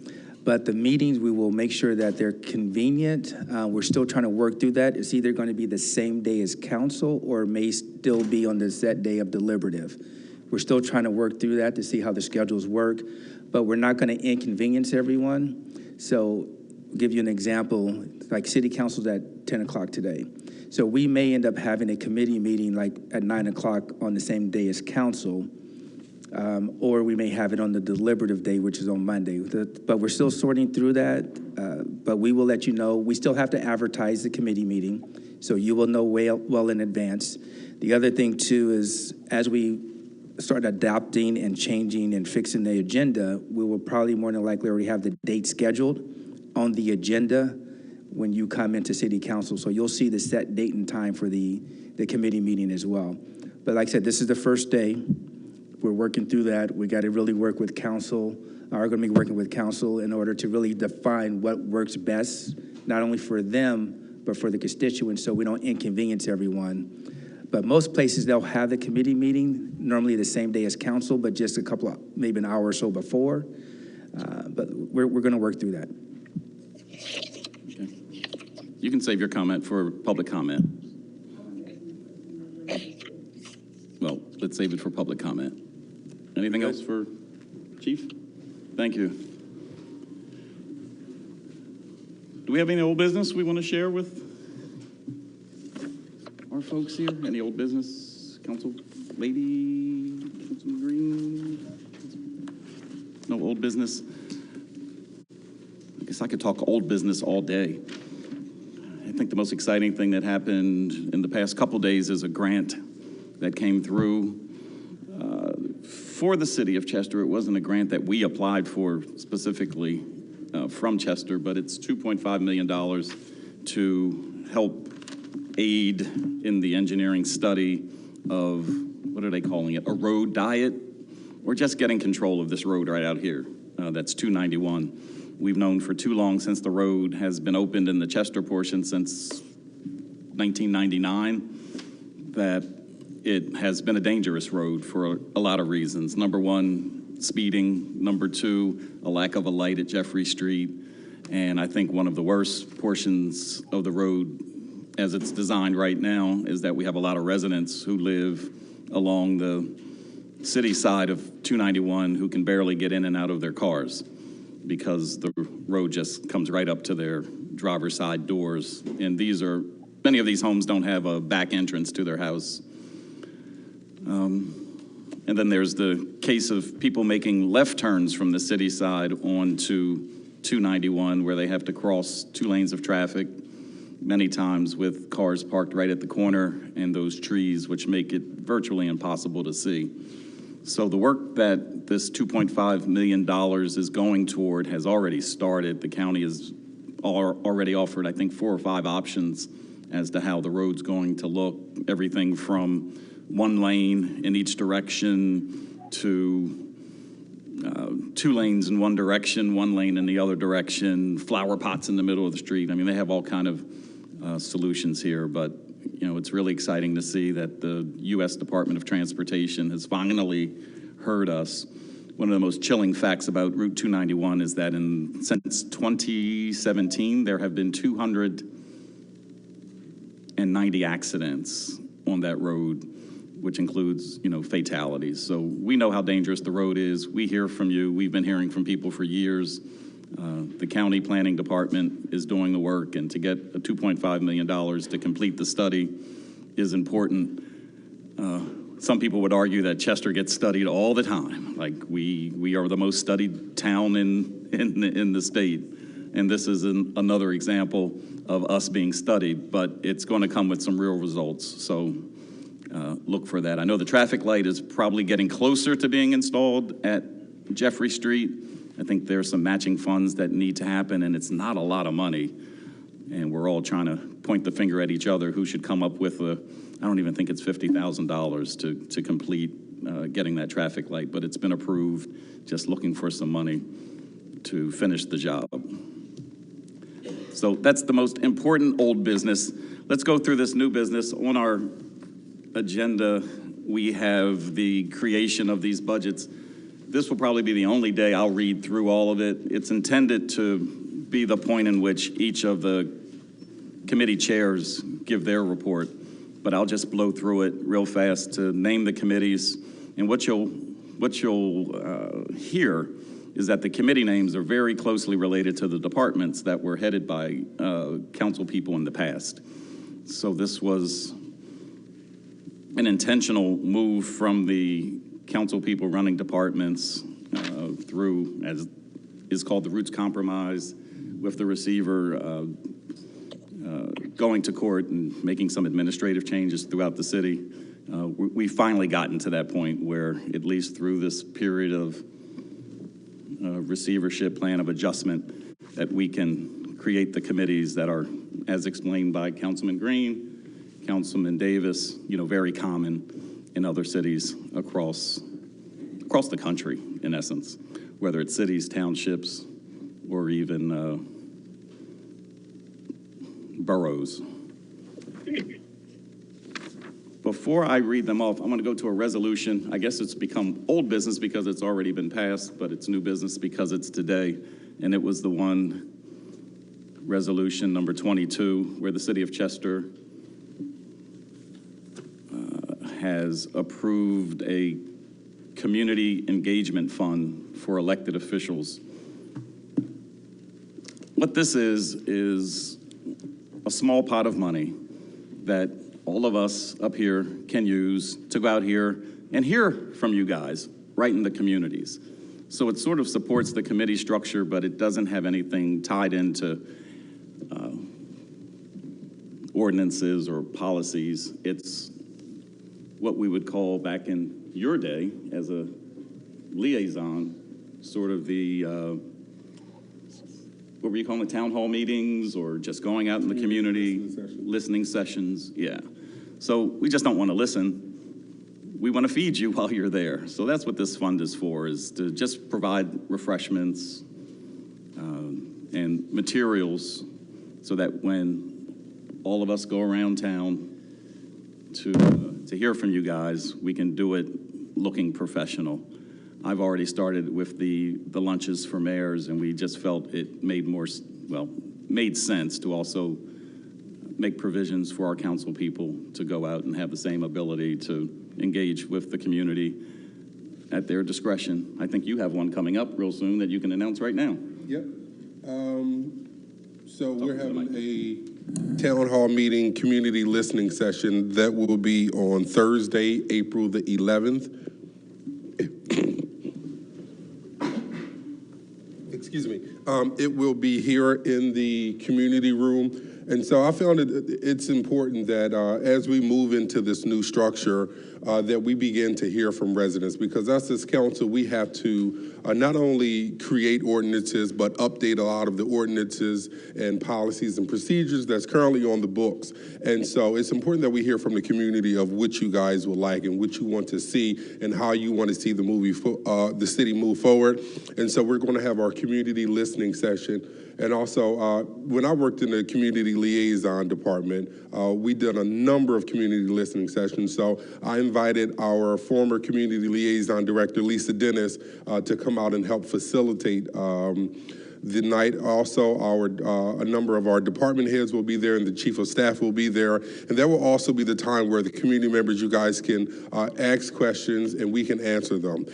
But the meetings, we will make sure that they're convenient. We're still trying to work through that. It's either going to be the same day as council or it may still be on the set day of deliberative. We're still trying to work through that to see how the schedules work, but we're not going to inconvenience everyone. So I'll give you an example, like city council's at 10 o'clock today. So we may end up having a committee meeting like at 9 o'clock on the same day as council, or we may have it on the deliberative day, which is on Monday. But we're still sorting through that, but we will let you know. We still have to advertise the committee meeting, so you will know well in advance. The other thing, too, is as we start adapting and changing and fixing the agenda, we will probably more than likely already have the date scheduled on the agenda when you come into city council. So you'll see the set date and time for the committee meeting as well. But like I said, this is the first day. We're working through that. We got to really work with council, are going to be working with council in order to really define what works best, not only for them, but for the constituents, so we don't inconvenience everyone. But most places, they'll have the committee meeting, normally the same day as council, but just a couple of, maybe an hour or so before. But we're going to work through that. Okay. You can save your comment for public comment. Well, let's save it for public comment. Anything else for Chief? Thank you. Do we have any old business we want to share with our folks here? Any old business? Council lady, Councilman Green? No old business? I guess I could talk old business all day. I think the most exciting thing that happened in the past couple days is a grant that came through for the city of Chester. It wasn't a grant that we applied for specifically from Chester, but it's $2.5 million to help aid in the engineering study of, what are they calling it, a road diet? We're just getting control of this road right out here. That's 291. We've known for too long, since the road has been opened in the Chester portion since 1999, that it has been a dangerous road for a lot of reasons. Number one, speeding. Number two, a lack of a light at Jeffrey Street. And I think one of the worst portions of the road as it's designed right now is that we have a lot of residents who live along the city side of 291 who can barely get in and out of their cars because the road just comes right up to their driver's side doors. And many of these homes don't have a back entrance to their house. And then there's the case of people making left turns from the city side onto 291 where they have to cross 2 lanes of traffic, many times with cars parked right at the corner and those trees, which make it virtually impossible to see. So the work that this $2.5 million is going toward has already started. The county has already offered, I think, 4 or 5 options as to how the road's going to look, everything from 1 lane in each direction to 2 lanes in one direction, 1 lane in the other direction, flower pots in the middle of the street. I mean, they have all kind of solutions here, but it's really exciting to see that the U.S. Department of Transportation has finally heard us. One of the most chilling facts about Route 291 is that since 2017, there have been 290 accidents on that road. which includes, fatalities. So we know how dangerous the road is. We hear from you. We've been hearing from people for years. The county planning department is doing the work, and to get a $2.5 million to complete the study is important. Some people would argue that Chester gets studied all the time. Like we are the most studied town in the state. And this is another example of us being studied, but it's going to come with some real results. So look for that. I know the traffic light is probably getting closer to being installed at Jeffrey Street. I think there's some matching funds that need to happen, and it's not a lot of money. And we're all trying to point the finger at each other who should come up with I don't even think it's $50,000 to complete getting that traffic light, but it's been approved, just looking for some money to finish the job. So that's the most important old business. Let's go through this new business. On our agenda, we have the creation of these budgets. This will probably be the only day I'll read through all of it. It's intended to be the point in which each of the committee chairs give their report, but I'll just blow through it real fast to name the committees. And what you'll hear is that the committee names are very closely related to the departments that were headed by council people in the past. So this was an intentional move from the council people running departments through, as is called the Roots Compromise, with the receiver going to court and making some administrative changes throughout the city. We finally gotten to that point where, at least through this period of receivership plan of adjustment, that we can create the committees that are, as explained by Councilman Green, Councilman Davis, very common in other cities across the country, in essence, whether it's cities, townships, or even boroughs. Before I read them off, I'm going to go to a resolution. I guess it's become old business because it's already been passed, but it's new business because it's today. And it was the one, resolution number 22, where the city of Chester has approved a community engagement fund for elected officials. What this is a small pot of money that all of us up here can use to go out here and hear from you guys right in the communities. So it sort of supports the committee structure, but it doesn't have anything tied into ordinances or policies. It's what we would call back in your day as a liaison, sort of the, what were you calling it, town hall meetings, or just going out in the community, listening sessions, yeah. So we just don't want to listen. We want to feed you while you're there. So that's what this fund is for, is to just provide refreshments and materials so that when all of us go around town to hear from you guys, we can do it looking professional. I've already started with the lunches for mayors, and we just felt it made sense to also make provisions for our council people to go out and have the same ability to engage with the community at their discretion. I think you have one coming up real soon that you can announce right now. Yep. So we're having a town hall meeting, community listening session that will be on Thursday, April the 11th. Excuse me. It will be here in the community room. And so I found it's important that as we move into this new structure, that we begin to hear from residents, because us as council, we have to not only create ordinances, but update a lot of the ordinances and policies and procedures that's currently on the books. And so it's important that we hear from the community of what you guys would like and what you want to see and how you want to see the city move forward. And so we're going to have our community listening session. And also, when I worked in the community liaison department, we did a number of community listening sessions. So I invited our former community liaison director, Lisa Dennis, to come out and help facilitate the night. Also, a number of our department heads will be there, and the chief of staff will be there. And that will also be the time where the community members, you guys can ask questions and we can answer them.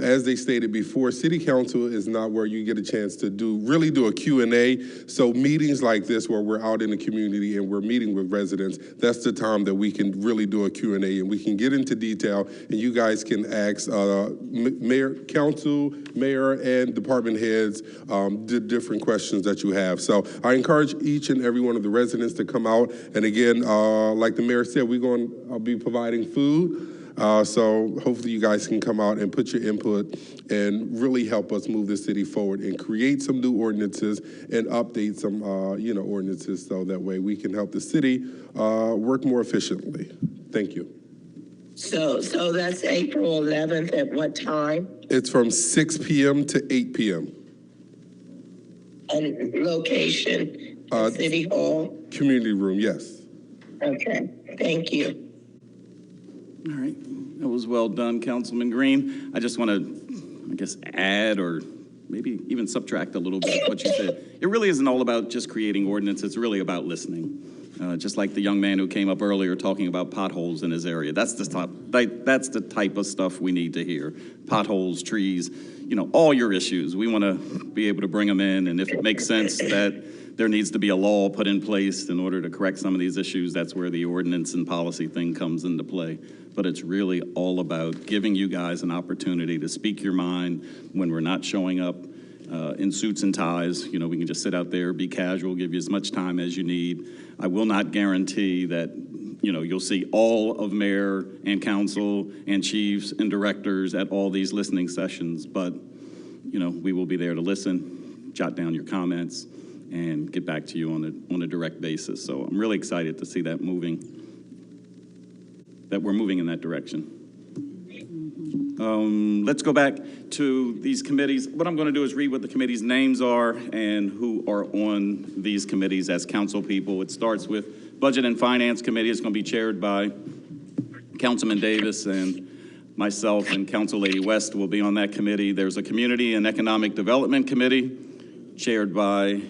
As they stated before, City Council is not where you get a chance to really do a Q&A. So meetings like this where we're out in the community and we're meeting with residents, that's the time that we can really do a Q&A and we can get into detail and you guys can ask mayor, council, mayor, and department heads the different questions that you have. So I encourage each and every one of the residents to come out. And again, like the mayor said, I'll be providing food. So hopefully you guys can come out and put your input and really help us move the city forward and create some new ordinances and update some, ordinances so that way we can help the city work more efficiently. Thank you. So that's April 11th at what time? It's from 6 p.m. to 8 p.m. And location, City Hall? Community room, yes. Okay, thank you. All right, that was well done, Councilman Green. I just want to, add or maybe even subtract a little bit of what you said. It really isn't all about just creating ordinance. It's really about listening. Just like the young man who came up earlier talking about potholes in his area. That's the type of stuff we need to hear. Potholes, trees, all your issues. We want to be able to bring them in, and if it makes sense that there needs to be a law put in place in order to correct some of these issues, that's where the ordinance and policy thing comes into play. But it's really all about giving you guys an opportunity to speak your mind when we're not showing up in suits and ties. We can just sit out there, be casual, give you as much time as you need. I will not guarantee that, you'll see all of mayor and council and chiefs and directors at all these listening sessions, but, we will be there to listen, jot down your comments, and get back to you on a direct basis. So I'm really excited to see that we're moving in that direction. Let's go back to these committees. What I'm going to do is read what the committees' names are and who are on these committees as council people. It starts with Budget and Finance Committee. It's going to be chaired by Councilman Davis, and myself and Council Lady West will be on that committee. There's a Community and Economic Development Committee chaired by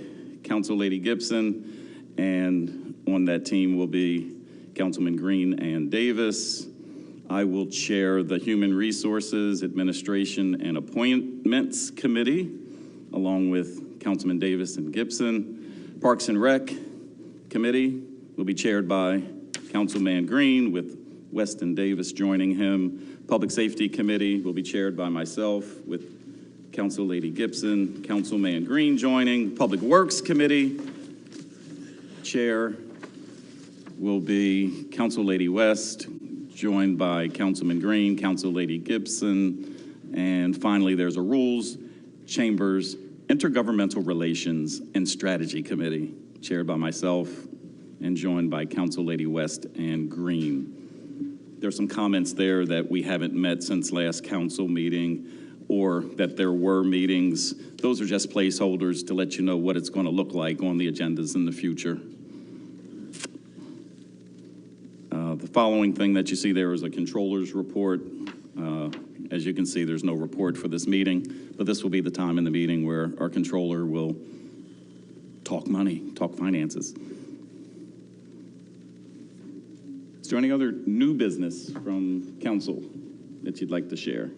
Council Lady Gibson, and on that team will be Councilman Green and Davis. I will chair the Human Resources, Administration, and Appointments Committee, along with Councilman Davis and Gibson. Parks and Rec Committee will be chaired by Councilman Green, with West and Davis joining him. Public Safety Committee will be chaired by myself, with Council Lady Gibson, Councilman Green joining. Public Works Committee chair will be Council Lady West, joined by Councilman Green, Council Lady Gibson, and finally there's a Rules, Chambers, Intergovernmental Relations, and Strategy Committee, chaired by myself and joined by Council Lady West and Green. There's some comments there that we haven't met since last council meeting, or that there were meetings. Those are just placeholders to let you know what it's going to look like on the agendas in the future. The following thing that you see there is a controller's report. As you can see, there's no report for this meeting, but this will be the time in the meeting where our controller will talk money, talk finances. Is there any other new business from council that you'd like to share?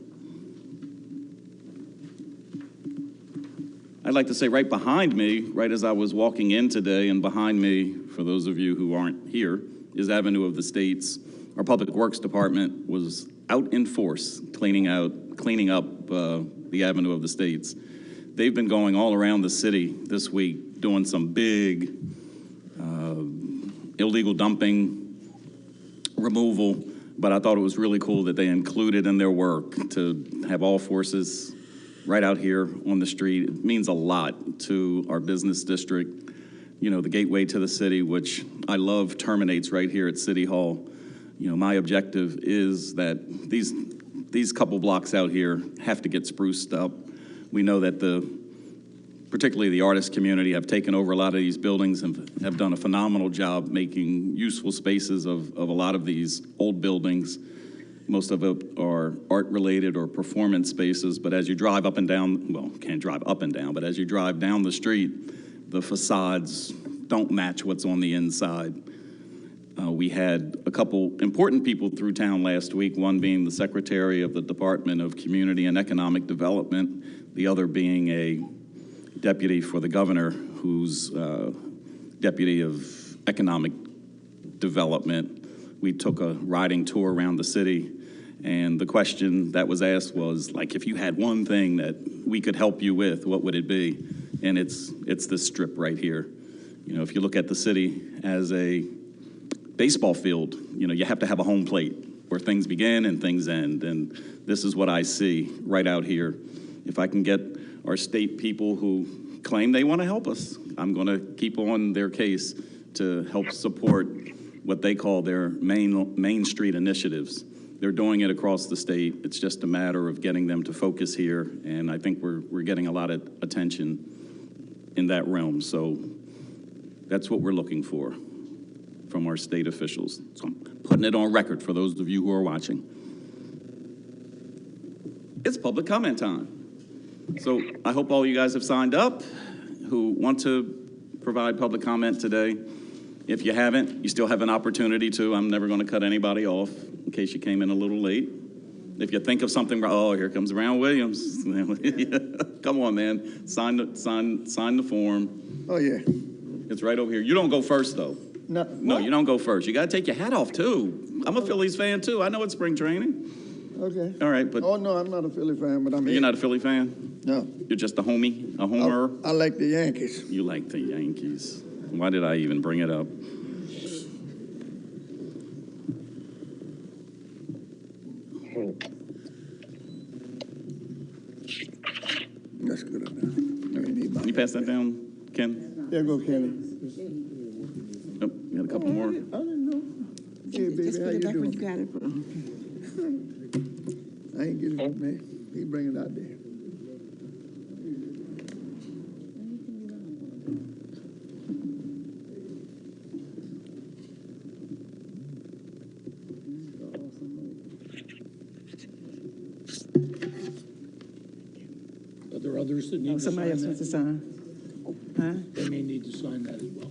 I'd like to say right behind me, right as I was walking in today, and behind me, for those of you who aren't here, is Avenue of the States. Our Public Works Department was out in force cleaning up the Avenue of the States. They've been going all around the city this week doing some big illegal dumping removal, but I thought it was really cool that they included in their work to have all forces right out here on the street. It means a lot to our business district. The gateway to the city, which I love, terminates right here at City Hall. My objective is that these couple blocks out here have to get spruced up. We know that particularly the artist community have taken over a lot of these buildings and have done a phenomenal job making useful spaces of a lot of these old buildings Most of it are art-related or performance spaces, but as you drive up and down, well, can't drive up and down, but as you drive down the street, the facades don't match what's on the inside. We had a couple important people through town last week, one being the Secretary of the Department of Community and Economic Development, the other being a deputy for the governor who's deputy of economic development. We took a riding tour around the city, and the question that was asked was, like, if you had one thing that we could help you with, what would it be? And it's this strip right here. You know, if you look at the city as a baseball field, you know, you have to have a home plate where things begin and things end, and this is what I see right out here. If I can get our state people who claim they want to help us, I'm going to keep on their case to help support what they call their main street initiatives. They're doing it across the state. It's just a matter of getting them to focus here, and I think we're getting a lot of attention in that realm. So that's what we're looking for from our state officials. So I'm putting it on record for those of you who are watching. It's public comment time. So I hope all you guys have signed up who want to provide public comment today. If you haven't, you still have an opportunity to. I'm never going to cut anybody off in case you came in a little late. If you think of something, oh, here comes Brown Williams. Come on, man. Sign the form. Oh, yeah. It's right over here. You don't go first, though. No, You don't go first. You got to take your hat off, too. I'm a Phillies fan, too. I know it's spring training. Okay. All right, but Oh, no, I'm not a Philly fan, but I'm you're not a Philly fan? No. You're just a homie, a homer? I like the Yankees. You like the Yankees. Why did I even bring it up? That's good enough. Can you pass that down, Ken? There go Kenny. Oh, you got a couple more? I didn't know. Hey, baby, Just how put you it back doing? when you got it. I ain't getting it, man. He bring it out there. Are there others that need to sign Somebody else wants to that? sign. Huh? They may need to sign that as well.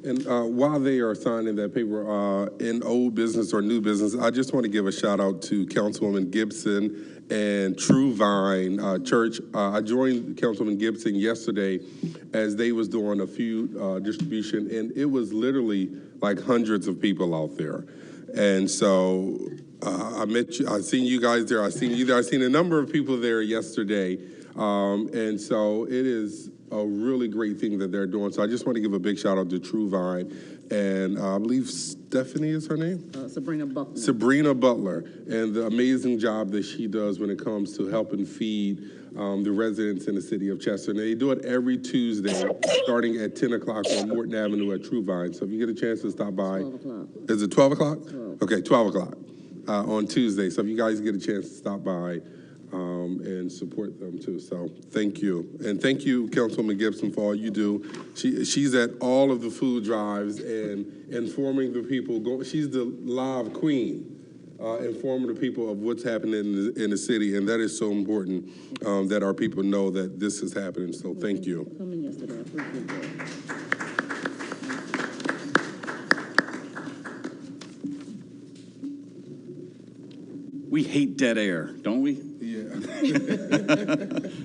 And while they are signing that paper in old business or new business, I just want to give a shout out to Councilwoman Gibson and True Vine Church. I joined Councilwoman Gibson yesterday as they was doing a few distribution, and it was literally like hundreds of people out there. And so I met you, I seen you guys there. I seen a number of people there yesterday. And so it is a really great thing that they're doing. So I just want to give a big shout out to True Vine, and I believe Stephanie is her name? Sabrina Buckner. Sabrina Butler, and the amazing job that she does when it comes to helping feed the residents in the city of Chester. And they do it every Tuesday, starting at 10 o'clock on Morton Avenue at True Vine. So if you get a chance to stop by. 12 o'clock. Is it 12 o'clock? 12. Okay, 12 o'clock on Tuesday. So if you guys get a chance to stop by, and support them too. So thank you. And thank you, Councilwoman Gibson, for all you do. She's at all of the food drives and informing the people. She's the live queen, informing the people of what's happening in the city. And that is so important that our people know that this is happening. So thank you. Coming yesterday, I appreciate that. We hate dead air, don't we? Yeah.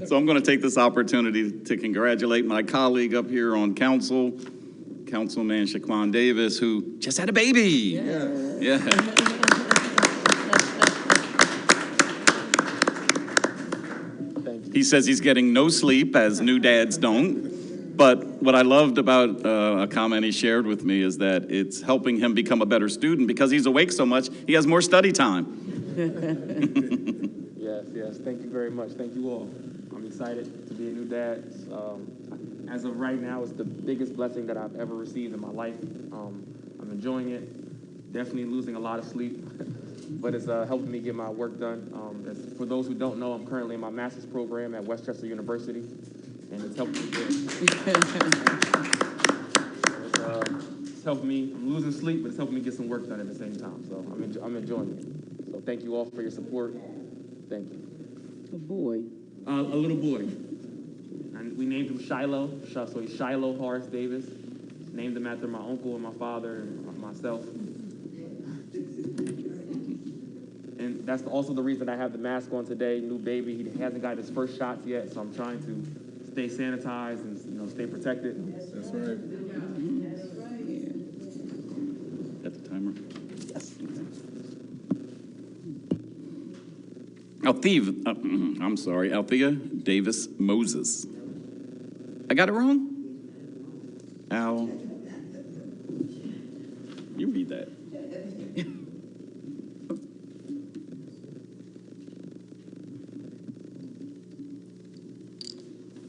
So I'm going to take this opportunity to congratulate my colleague up here on council, Councilman Shaquan Davis, who just had a baby. Yeah. He says he's getting no sleep, as new dads don't. But what I loved about a comment he shared with me is that it's helping him become a better student because he's awake so much, he has more study time. Yes, thank you very much. Thank you all. I'm excited to be a new dad. As of right now, it's the biggest blessing that I've ever received in my life. I'm enjoying it. Definitely losing a lot of sleep but it's helping me get my work done. For those who don't know, I'm currently in my master's program at Westchester University, and it's helping me it's helping me. I'm losing sleep, but it's helping me get some work done at the same time. So I'm enjoying it. So thank you all for your support. Thank you. A boy. A little boy. And we named him Shiloh. So he's Shiloh Horace Davis. Named him after my uncle and my father and myself. And that's also the reason I have the mask on today. New baby, he hasn't got his first shots yet, so I'm trying to stay sanitized and stay protected. That's right. Got the timer? Yes. Althea Davis Moses. I got it wrong? Al, you read that.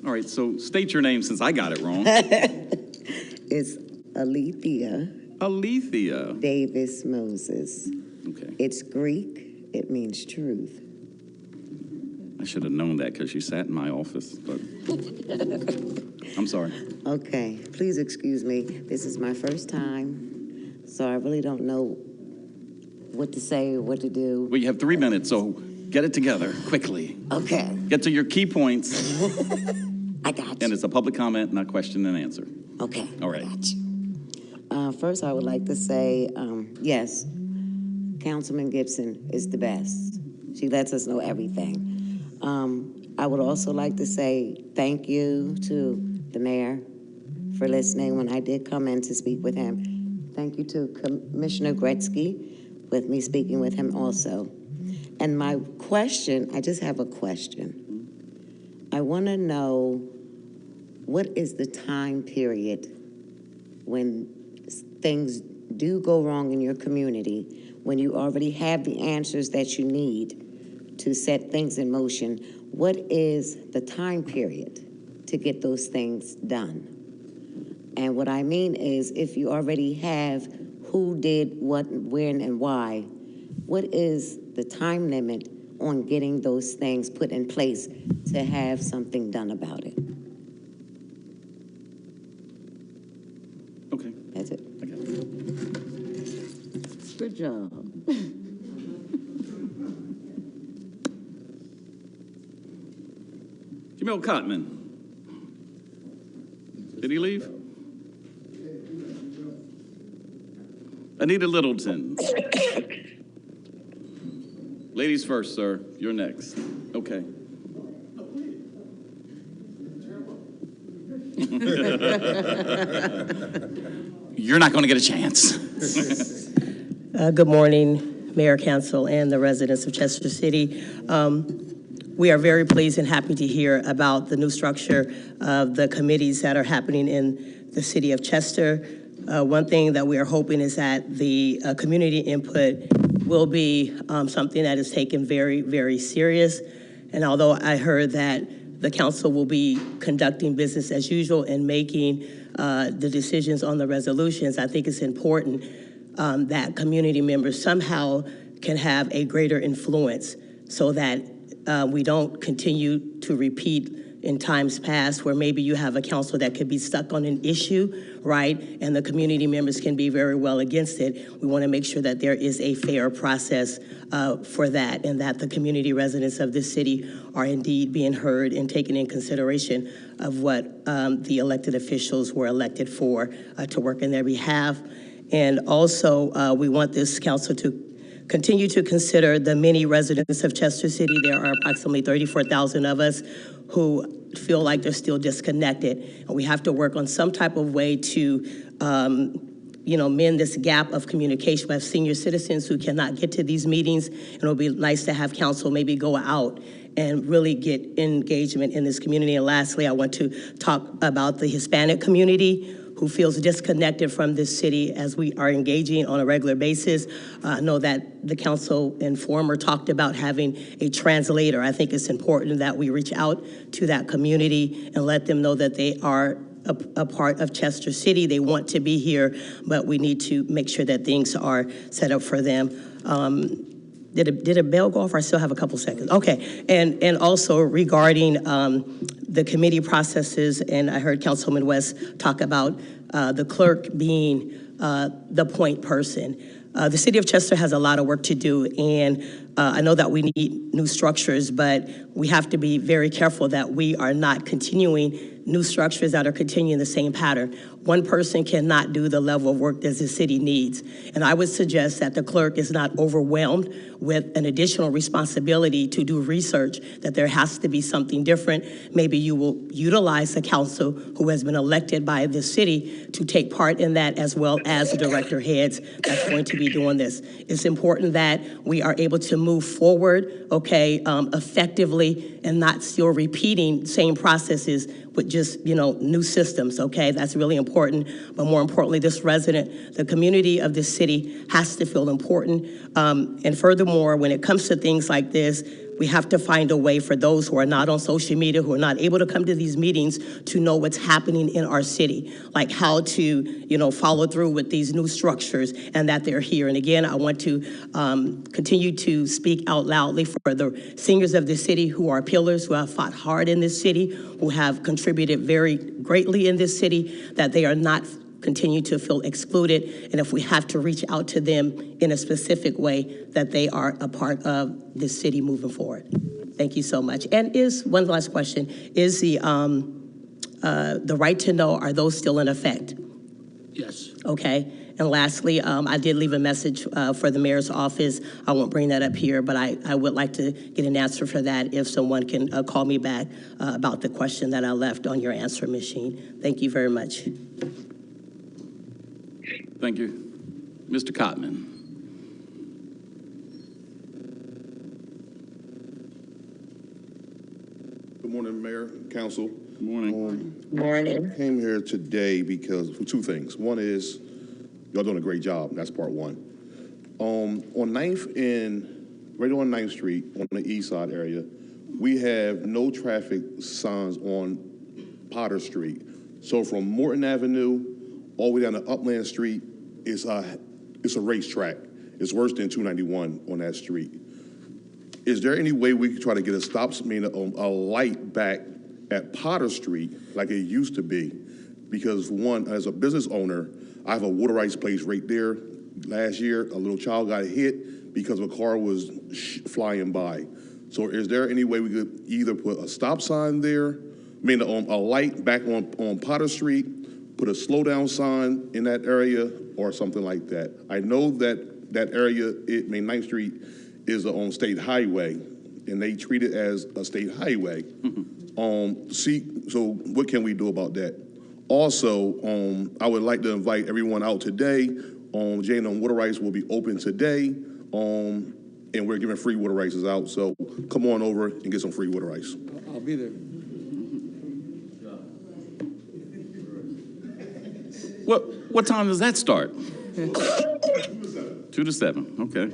All right, so state your name since I got it wrong. It's Alethea Alethea Davis Moses. Okay. It's Greek. It means truth. I should have known that because you sat in my office, but I'm sorry. Okay, please excuse me. This is my first time, so I really don't know what to say or what to do. Well, you have 3 minutes, so get it together quickly. Okay. Get to your key points. I got you. And it's a public comment, not question and answer. Okay. All right. I got you. First, I would like to say, yes, Councilman Gibson is the best. She lets us know everything. I would also like to say thank you to the mayor for listening when I did come in to speak with him. Thank you to Commissioner Gretzky with me speaking with him also. And my question, I just have a question. I want to know, what is the time period when things do go wrong in your community, when you already have the answers that you need to set things in motion? What is the time period to get those things done? And what I mean is, if you already have who did what, when, and why, what is the time limit on getting those things put in place to have something done about it? Okay. That's it. I got it. Good job. Jamil Cotman. Did he leave? Anita Littleton. Ladies first, sir. You're next. Okay. You're not going to get a chance. Good morning, Mayor, Council, and the residents of Chester City. We are very pleased and happy to hear about the new structure of the committees that are happening in the city of Chester. One thing that we are hoping is that the community input will be something that is taken very, very serious. And although I heard that the council will be conducting business as usual and making the decisions on the resolutions, I think it's important that community members somehow can have a greater influence so that we don't continue to repeat in times past where maybe you have a council that could be stuck on an issue, right? And the community members can be very well against it. We want to make sure that there is a fair process for that, and that the community residents of this city are indeed being heard and taken in consideration of what the elected officials were elected for to work in their behalf. And also, we want this council to continue to consider the many residents of Chester City. There are approximately 34,000 of us who feel like they're still disconnected. And we have to work on some type of way to mend this gap of communication. We have senior citizens who cannot get to these meetings, and it'll be nice to have council maybe go out and really get engagement in this community. And lastly, I want to talk about the Hispanic community who feels disconnected from this city as we are engaging on a regular basis. I know that the council informer talked about having a translator. I think it's important that we reach out to that community and let them know that they are a part of Chester City. They want to be here, but we need to make sure that things are set up for them. Did a bell go off? I still have a couple seconds. Okay, and also regarding the committee processes, and I heard Councilman West talk about the clerk being the point person. The city of Chester has a lot of work to do, and I know that we need new structures, but we have to be very careful that we are not continuing new structures that are continuing the same pattern. One person cannot do the level of work that the city needs. And I would suggest that the clerk is not overwhelmed with an additional responsibility to do research, that there has to be something different. Maybe you will utilize the council who has been elected by the city to take part in that, as well as the director heads that's going to be doing this. It's important that we are able to move forward, okay, effectively, and not still repeating same processes with just, new systems, okay? That's really important. But more importantly, this resident, the community of this city has to feel important. And furthermore, when it comes to things like this, we have to find a way for those who are not on social media, who are not able to come to these meetings, to know what's happening in our city, like how to, follow through with these new structures and that they're here. And again, I want to continue to speak out loudly for the seniors of this city who are pillars, who have fought hard in this city, who have contributed very greatly in this city, that they are not continue to feel excluded, and if we have to reach out to them in a specific way, that they are a part of this city moving forward. Thank you so much. And one last question, is the right to know, are those still in effect? Yes. Okay. And lastly, I did leave a message for the mayor's office. I won't bring that up here, but I would like to get an answer for that if someone can call me back about the question that I left on your answer machine. Thank you very much. Thank you. Mr. Cotman. Good morning, Mayor, Council. Good morning. Morning. I came here today because for two things. One is y'all doing a great job. That's part one. On 9th and right on 9th Street on the east side area, we have no traffic signs on Potter Street. So from Morton Avenue all the way down to Upland Street, it's a racetrack. It's worse than 291 on that street. Is there any way we could try to get a light back at Potter Street like it used to be? Because one, as a business owner, I have a water rights place right there. Last year, a little child got hit because a car was flying by. So is there any way we could either put a stop sign there, a light back on Potter Street, put a slow down sign in that area or something like that? I know that that area, 9th Street is on state highway and they treat it as a state highway. So what can we do about that? Also, I would like to invite everyone out today. J&M Water Rights will be open today, and we're giving free water rights out. So come on over and get some free water rights. I'll be there. What time does that start? 2 to 7, okay.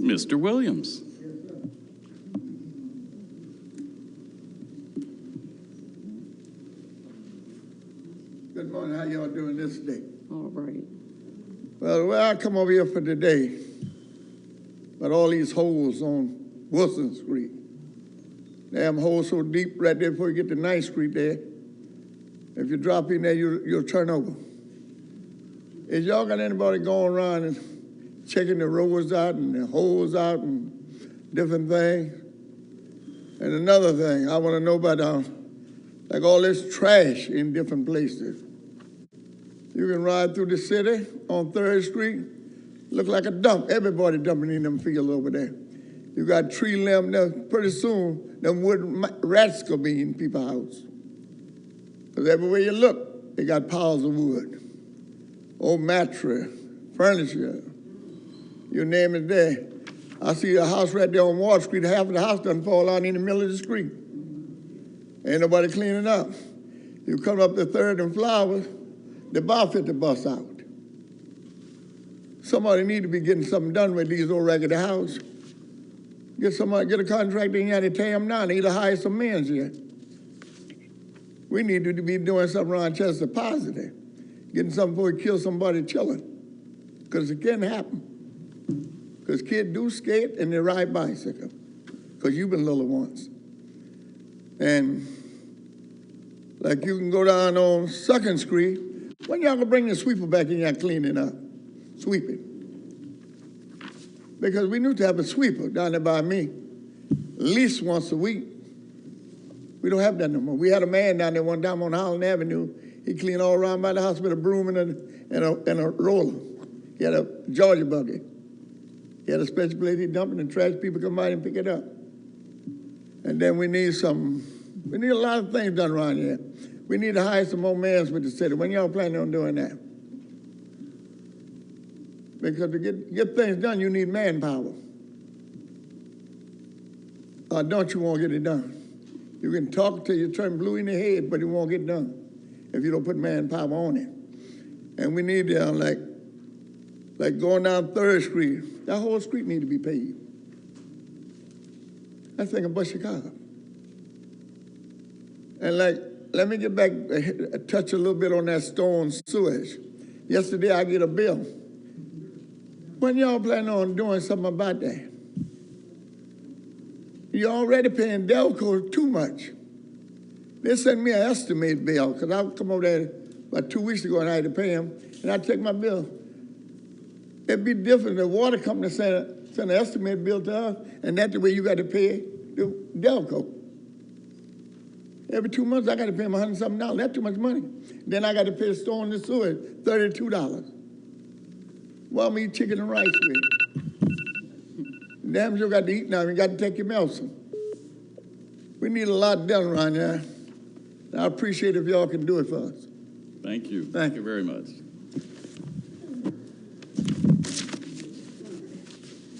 Mr. Williams. Good morning. How y'all doing this day? All right. Well, where I come over here for today, but all these holes on Wilson Street. Damn holes so deep right there before you get to 9th Street there. If you drop in there, you'll turn over. Is y'all got anybody going around and checking the roads out and the holes out and different things? And another thing, I want to know about like all this trash in different places. You can ride through the city on 3rd Street, look like a dump. Everybody dumping in them fields over there. You got tree limb there. Pretty soon, them wood rats gonna be in people's house. Because everywhere you look, they got piles of wood. Old mattress, furniture, you name it there. I see a house right there on Wall Street, half of the house doesn't fall out in the middle of the street. Ain't nobody cleaning up. You come up to 3rd and Flowers, the bar fit the bus out. Somebody need to be getting something done with these old raggedy houses. Get a contractor in here to tear them down, either hire some men here. We need to be doing something around Chester positive, getting something before we kill somebody children, because it can happen. Because kids do skate and they ride bicycle, because you've been little once. And like you can go down on 2nd Street, when y'all gonna bring the sweeper back in here and clean it up? Sweep it. Because we need to have a sweeper down there by me, at least once a week. We don't have that no more. We had a man down there one time on Holland Avenue. He cleaned all around by the house with a broom and a roller. He had a Georgia buggy. He had a special place he dumped in the trash. People come by and pick it up. And then we need a lot of things done around here. We need to hire some more mayors with the city. When y'all planning on doing that? Because to get things done, you need manpower. Don't you want to get it done? You can talk till you turn blue in the head, but it won't get done if you don't put manpower on it. And we need like going down 3rd Street, that whole street need to be paved. I think about Chicago. And let me get back, touch a little bit on that storm sewage. Yesterday I get a bill. When y'all planning on doing something about that? You're already paying Delco too much. They sent me an estimated bill, because I come over there about 2 weeks ago and I had to pay them, and I checked my bill. It'd be different. The water company sent an estimated bill to us, and that's the way you got to pay the Delco. Every 2 months, I got to pay them $100-something. That's too much money. Then I got to pay the storm and the sewer $32. Well, I'm eating chicken and rice with it. Damn sure got to eat now. You got to take your medicine. We need a lot done around here. I appreciate if y'all can do it for us. Thank you. Thank you very much.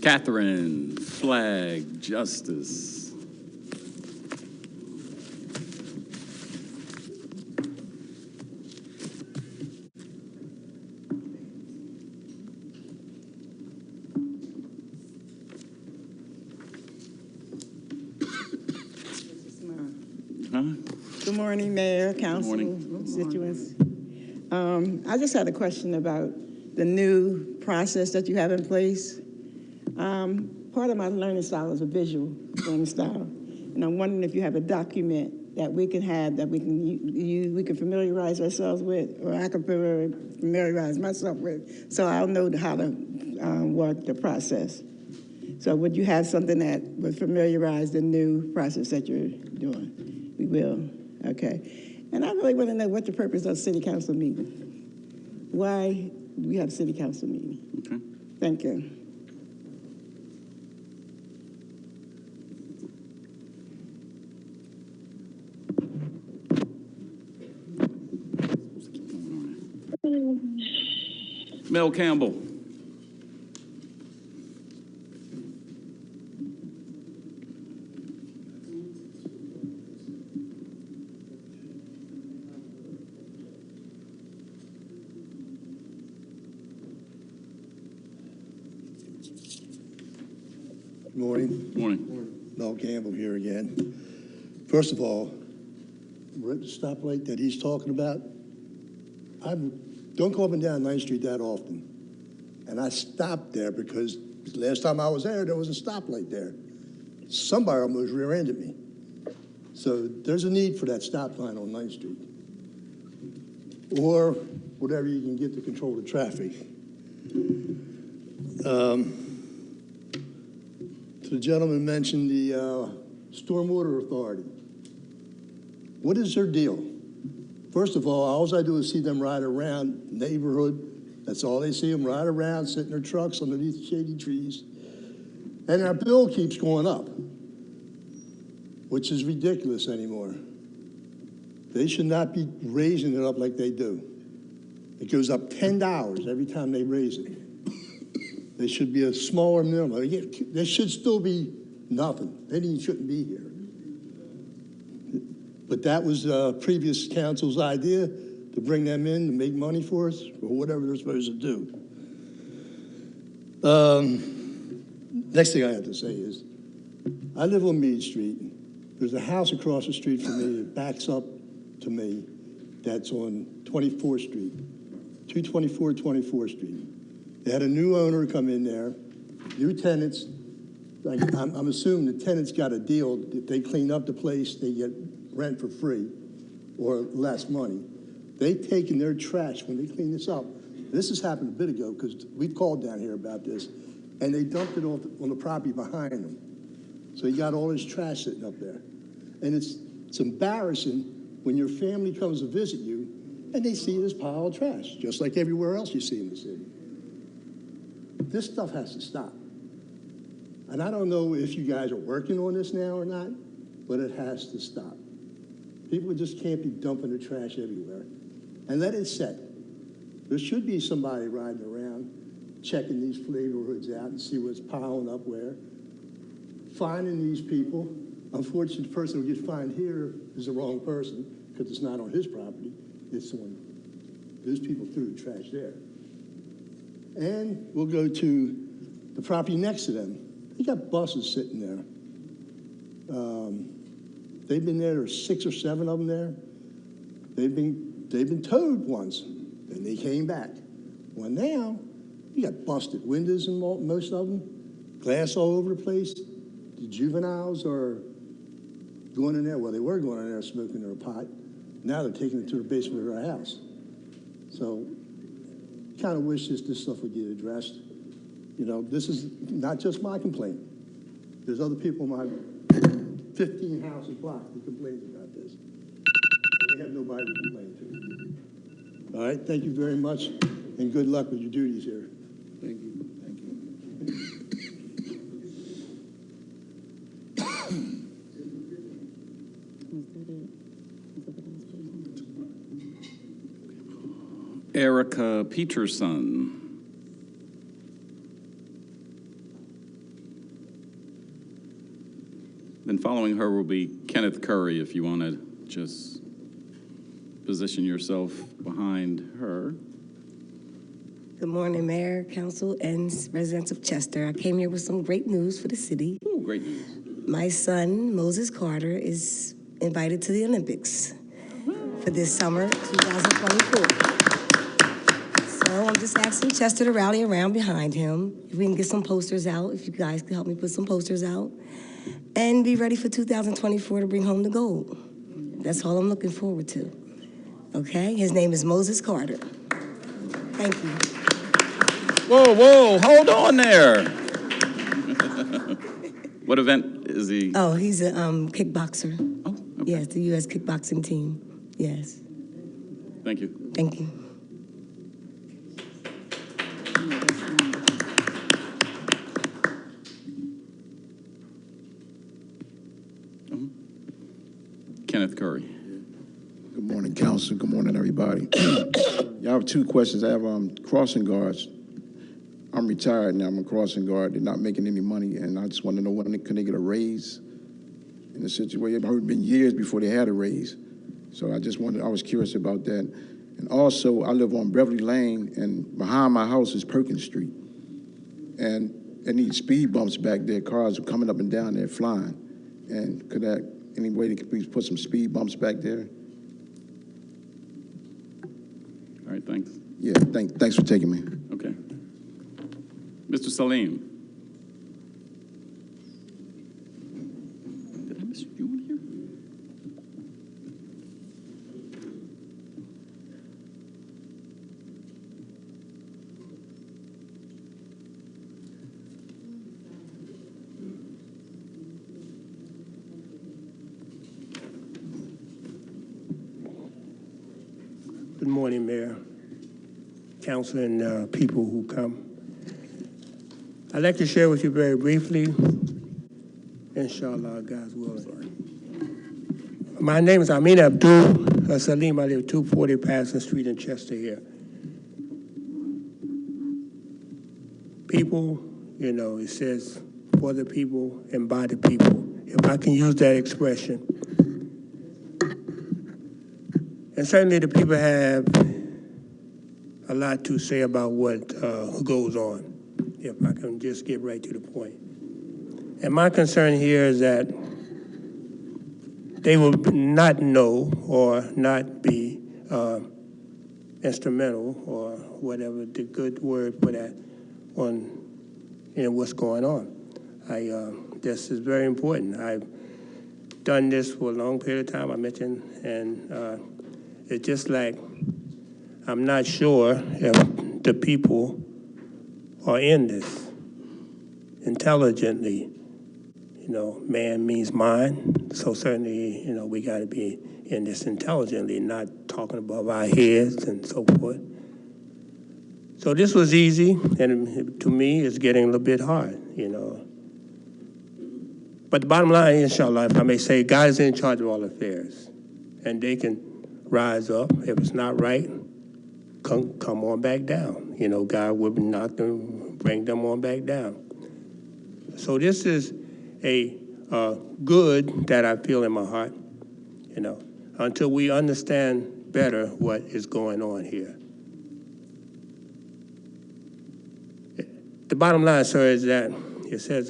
Catherine Flagg Justice. Good morning, Mayor, Council, constituents. I just had a question about the new process that you have in place. Part of my learning style is a visual learning style, and I'm wondering if you have a document that we can have that we can use, we can familiarize ourselves with, or I can familiarize myself with, so I'll know how to work the process. So would you have something that would familiarize the new process that you're doing? We will. Okay. And I really want to know what the purpose of city council meeting. Why we have a city council meeting. Okay. Thank you. Mel Campbell. Good morning. Morning. Mel Campbell here again. First of all, we're at the stoplight that he's talking about. I don't go up and down 9th Street that often. And I stopped there because last time I was there was a stoplight there. Somebody almost rear-ended me. So there's a need for that stop sign on 9th Street. Or whatever you can get to control the traffic. The gentleman mentioned the Stormwater Authority. What is their deal? First of all I do is see them ride around the neighborhood. That's all they see, them ride around, sit in their trucks underneath shady trees. And our bill keeps going up, which is ridiculous anymore. They should not be raising it up like they do. It goes up $10 every time they raise it. There should be a smaller minimum. There should still be nothing. They shouldn't be here. But that was previous council's idea, to bring them in to make money for us, or whatever they're supposed to do. Next thing I have to say is, I live on Meade Street. There's a house across the street from me that backs up to me that's on 24th Street, 224 24th Street. They had a new owner come in there, new tenants. Like, I'm assuming the tenants got a deal. If they clean up the place, they get rent for free or less money. They taken their trash when they clean this up. This has happened a bit ago because we called down here about this, and they dumped it on the property behind them. So you got all this trash sitting up there. And it's embarrassing when your family comes to visit you and they see this pile of trash, just like everywhere else you see in the city. This stuff has to stop. And I don't know if you guys are working on this now or not, but it has to stop. People just can't be dumping the trash everywhere. And let it set. There should be somebody riding around checking these neighborhoods out and see what's piling up where. Finding these people. Unfortunately, the person who gets fined here is the wrong person because it's not on his property. It's on those people threw the trash there. And we'll go to the property next to them. You got buses sitting there. They've been there. There's 6 or 7 of them there. They've been towed once, and they came back. Well, now you got busted windows in most of them, glass all over the place. The juveniles are going in there. Well, they were going in there smoking their pot. Now they're taking it to the basement of their house. So, kind of wish this stuff would get addressed. You know, this is not just my complaint. There's other people in my 15 houses block who complain about this. And they have nobody to complain to. All right, thank you very much, and good luck with your duties here. Thank you. Thank you. Erica Peterson. Then following her will be Kenneth Curry, if you want to just position yourself behind her. Good morning, Mayor, Council, and residents of Chester. I came here with some great news for the city. Oh, great news. My son, Moses Carter, is invited to the Olympics for this summer, 2024. So I'm just asking Chester to rally around behind him. If we can get some posters out, if you guys can help me put some posters out, and be ready for 2024 to bring home the gold. That's all I'm looking forward to. Okay? His name is Moses Carter. Thank you. Whoa, hold on there. What event is he? Oh, he's a kickboxer. Oh, okay. Yes, the U.S. kickboxing team. Yes. Thank you. Thank you. Kenneth Curry. Good morning, Council. Good morning, everybody. I have 2 questions. I have crossing guards. I'm retired now. I'm a crossing guard. They're not making any money, and I just want to know when can they get a raise in the situation. I've heard it's been years before they had a raise, so I was curious about that. And also, I live on Beverly Lane, and behind my house is Perkins Street, and they need speed bumps back there. Cars are coming up and down there flying, and could that any way they could please put some speed bumps back there? All right, thanks. Yeah, thanks for taking me. Okay. Mr. Salim. Did I miss you in here? Good morning, Mayor, Council, and people who come. I'd like to share with you very briefly, inshallah, God's willing. My name is Amin Abdul Salim. I live 240 Patterson Street in Chester here. People, you know, it says for the people and by the people, if I can use that expression. And certainly the people have a lot to say about what goes on, if I can just get right to the point. And my concern here is that they will not know or not be instrumental or whatever the good word for that on what's going on. This is very important. I've done this for a long period of time, I mentioned, and it's just like I'm not sure if the people are in this intelligently. Man means mind, so certainly, we got to be in this intelligently, not talking above our heads and so forth. So this was easy, and to me, it's getting a little bit hard, But the bottom line, inshallah, if I may say, God is in charge of all affairs, and they can rise up. If it's not right, come on back down. God will not bring them on back down. So this is a good that I feel in my heart, until we understand better what is going on here. The bottom line, sir, is that it says,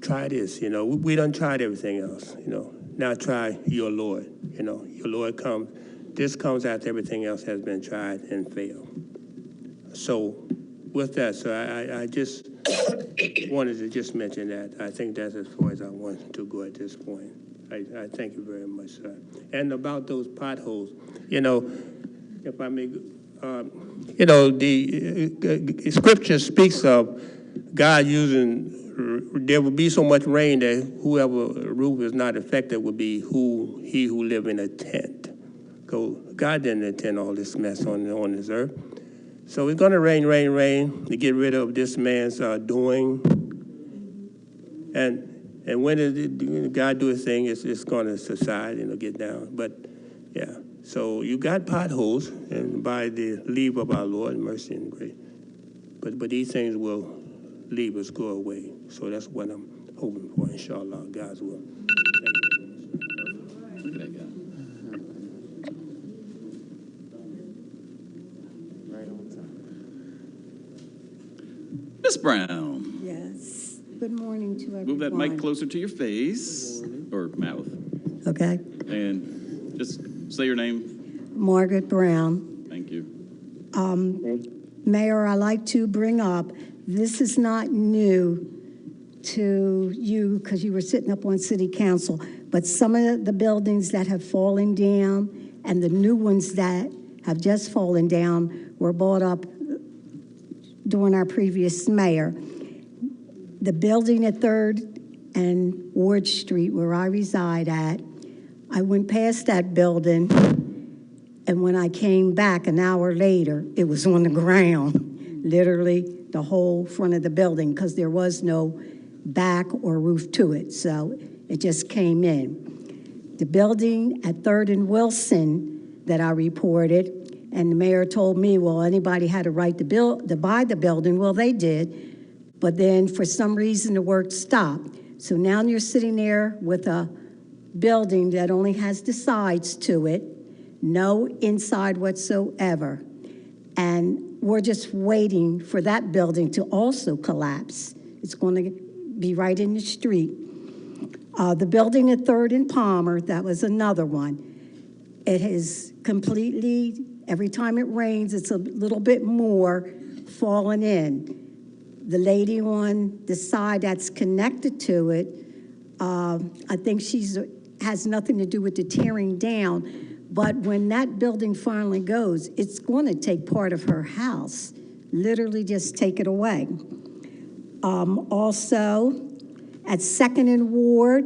try this. We done tried everything else. Now try your Lord. Your Lord comes. This comes after everything else has been tried and failed. So, with that, sir, I just wanted to just mention that. I think that's as far as I want to go at this point. I thank you very much, sir. And about those potholes, if I may, the scripture speaks of God using, there will be so much rain that whoever roof is not affected would be he who live in a tent. God didn't intend all this mess on this earth. So it's going to rain to get rid of this man's doing. And when God do his thing, it's going to subside, get down. But, yeah, so you got potholes, and by the leave of our Lord, mercy and grace. But these things will leave us, go away. So that's what I'm hoping for, inshallah, God's will. Look at that guy. Ms. Brown. Yes. Good morning to everyone. Move that mic closer to your face or mouth. Okay. And just say your name. Margaret Brown. Thank you. Mayor, I like to bring up, this is not new to you because you were sitting up on city council, but some of the buildings that have fallen down and the new ones that have just fallen down were brought up during our previous mayor. The building at 3rd and Ward Street, where I reside at, I went past that building, and when I came back an hour later, it was on the ground, literally the whole front of the building, because there was no back or roof to it, so it just came in. The building at 3rd and Wilson that I reported, and the mayor told me, well, anybody had a right to buy the building. Well, they did, but then for some reason the work stopped. So now you're sitting there with a building that only has the sides to it, no inside whatsoever. And we're just waiting for that building to also collapse. It's going to be right in the street. The building at 3rd and Palmer, that was another one. It has completely, every time it rains, it's a little bit more falling in. The lady on the side that's connected to it, I think has nothing to do with the tearing down, but when that building finally goes, it's going to take part of her house, literally just take it away. Also, at 2nd and Ward,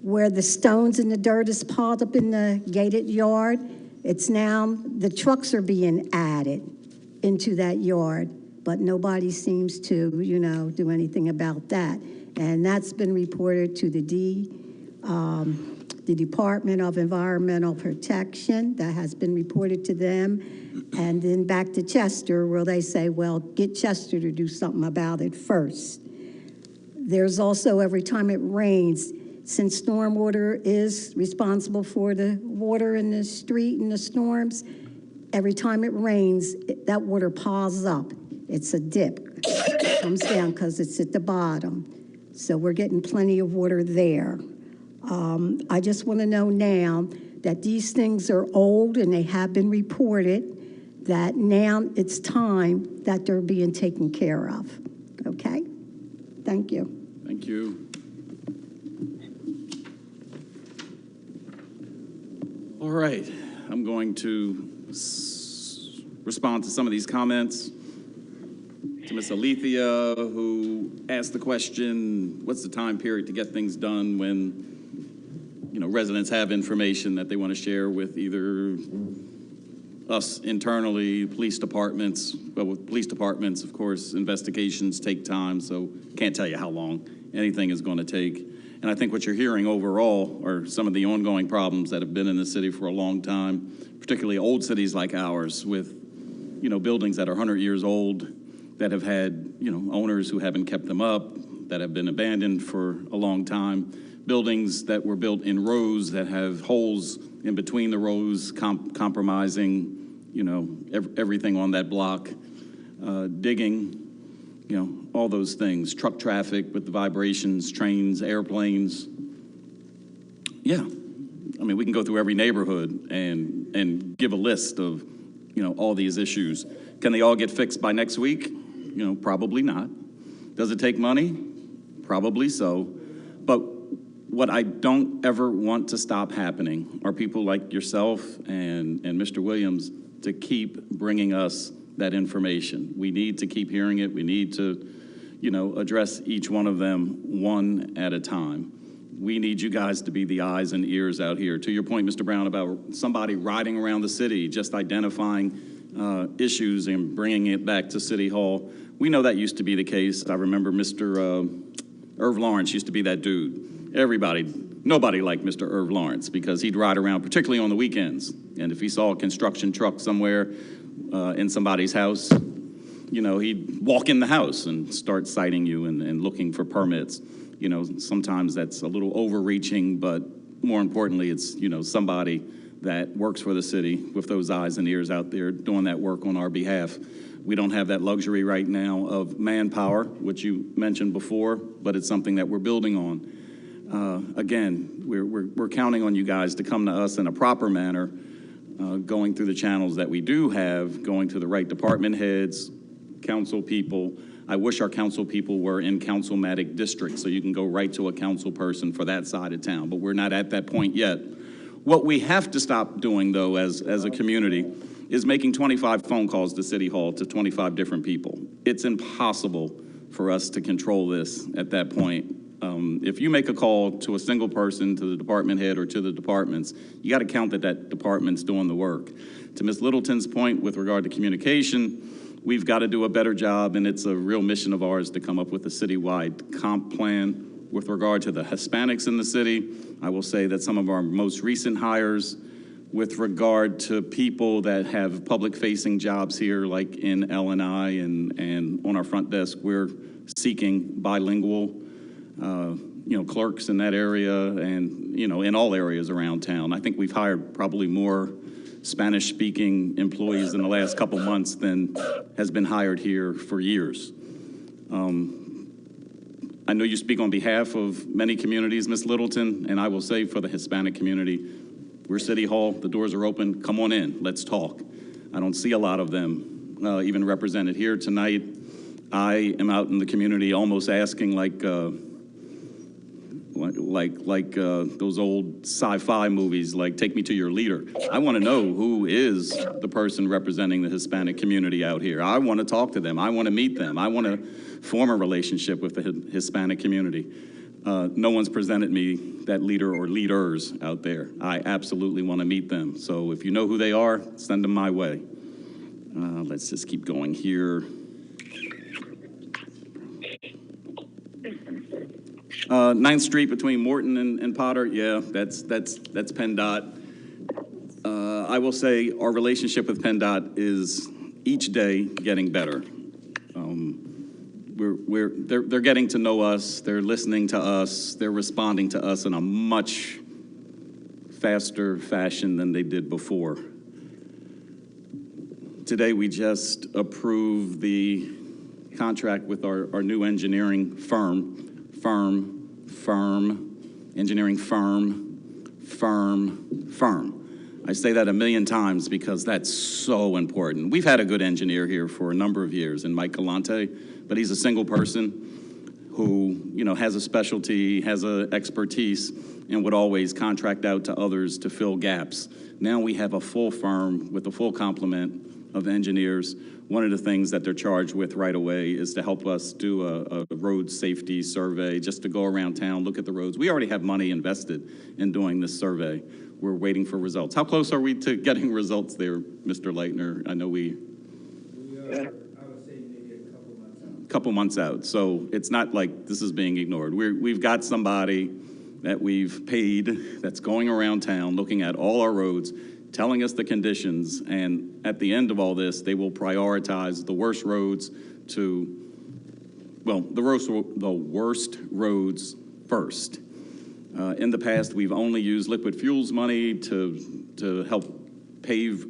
where the stones and the dirt is piled up in the gated yard, it's now, the trucks are being added into that yard, but nobody seems to, do anything about that. And that's been reported to the Department of Environmental Protection. That has been reported to them. And then back to Chester, where they say, well, get Chester to do something about it first. There's also, every time it rains, since stormwater is responsible for the water in the street and the storms, every time it rains, that water piles up. It's a dip. It comes down because it's at the bottom. So we're getting plenty of water there. I just want to know now that these things are old and they have been reported, that now it's time that they're being taken care of. Okay? Thank you. Thank you. All right, I'm going to respond to some of these comments. To Ms. Alethea, who asked the question, what's the time period to get things done when, you know, residents have information that they want to share with either us internally, police departments. Well, with police departments, of course, investigations take time, so can't tell you how long anything is going to take. And I think what you're hearing overall are some of the ongoing problems that have been in the city for a long time, particularly old cities like ours with, you know, buildings that are 100 years old, that have had, you know, owners who haven't kept them up, that have been abandoned for a long time, buildings that were built in rows that have holes in between the rows, compromising, you know, everything on that block, digging, you know, all those things, truck traffic with the vibrations, trains, airplanes. Yeah, I mean, we can go through every neighborhood and give a list of, you know, all these issues. Can they all get fixed by next week? You know, probably not. Does it take money? Probably so. But what I don't ever want to stop happening are people like yourself and Mr. Williams to keep bringing us that information. We need to keep hearing it. We need to, you know, address each one of them one at a time. We need you guys to be the eyes and ears out here. To your point, Mr. Brown, about somebody riding around the city, just identifying issues and bringing it back to City Hall. We know that used to be the case. I remember Mr. Irv Lawrence used to be that dude. Nobody liked Mr. Irv Lawrence because he'd ride around, particularly on the weekends. And if he saw a construction truck somewhere in somebody's house, you know, he'd walk in the house and start citing you and looking for permits. You know, sometimes that's a little overreaching, but more importantly, it's, you know, somebody that works for the city with those eyes and ears out there doing that work on our behalf. We don't have that luxury right now of manpower, which you mentioned before, but it's something that we're building on. Again, we're counting on you guys to come to us in a proper manner, going through the channels that we do have, going to the right department heads, council people. I wish our council people were in councilmatic districts, so you can go right to a council person for that side of town, but we're not at that point yet. What we have to stop doing, though, as a community, is making 25 phone calls to City Hall to 25 different people. It's impossible for us to control this at that point. If you make a call to a single person, to the department head or to the departments, you got to count that department's doing the work. To Ms. Littleton's point with regard to communication, we've got to do a better job, and it's a real mission of ours to come up with a citywide comp plan. With regard to the Hispanics in the city, I will say that some of our most recent hires with regard to people that have public-facing jobs here, like in L&I and on our front desk, we're seeking bilingual, you know, clerks in that area and, you know, in all areas around town. I think we've hired probably more Spanish-speaking employees in the last couple months than has been hired here for years. I know you speak on behalf of many communities, Ms. Littleton, and I will say for the Hispanic community, we're City Hall, the doors are open, come on in, let's talk. I don't see a lot of them even represented here tonight. I am out in the community almost asking like those old sci-fi movies, like Take Me to Your Leader. I want to know who is the person representing the Hispanic community out here. I want to talk to them. I want to meet them. I want to form a relationship with the Hispanic community. No one's presented me that leader or leaders out there. I absolutely want to meet them. So if you know who they are, send them my way. Let's just keep going here. 9th Street between Morton and Potter, yeah, that's PennDOT. I will say our relationship with PennDOT is each day getting better. They're getting to know us, they're listening to us, they're responding to us in a much faster fashion than they did before. Today we just approved the contract with our new engineering firm firm, engineering firm, firm. I say that a million times because that's so important. We've had a good engineer here for a number of years in Mike Galante, but he's a single person who, you know, has a specialty, has an expertise, and would always contract out to others to fill gaps. Now we have a full firm with a full complement of engineers. One of the things that they're charged with right away is to help us do a road safety survey, just to go around town, look at the roads. We already have money invested in doing this survey. We're waiting for results. How close are we to getting results there, Mr. Leitner? I know we I would say maybe a couple months out. couple months out, so it's not like this is being ignored. We've got somebody that we've paid that's going around town, looking at all our roads, telling us the conditions, and at the end of all this, they will prioritize the worst roads to, well, the worst roads first. In the past, we've only used liquid fuels money to help pave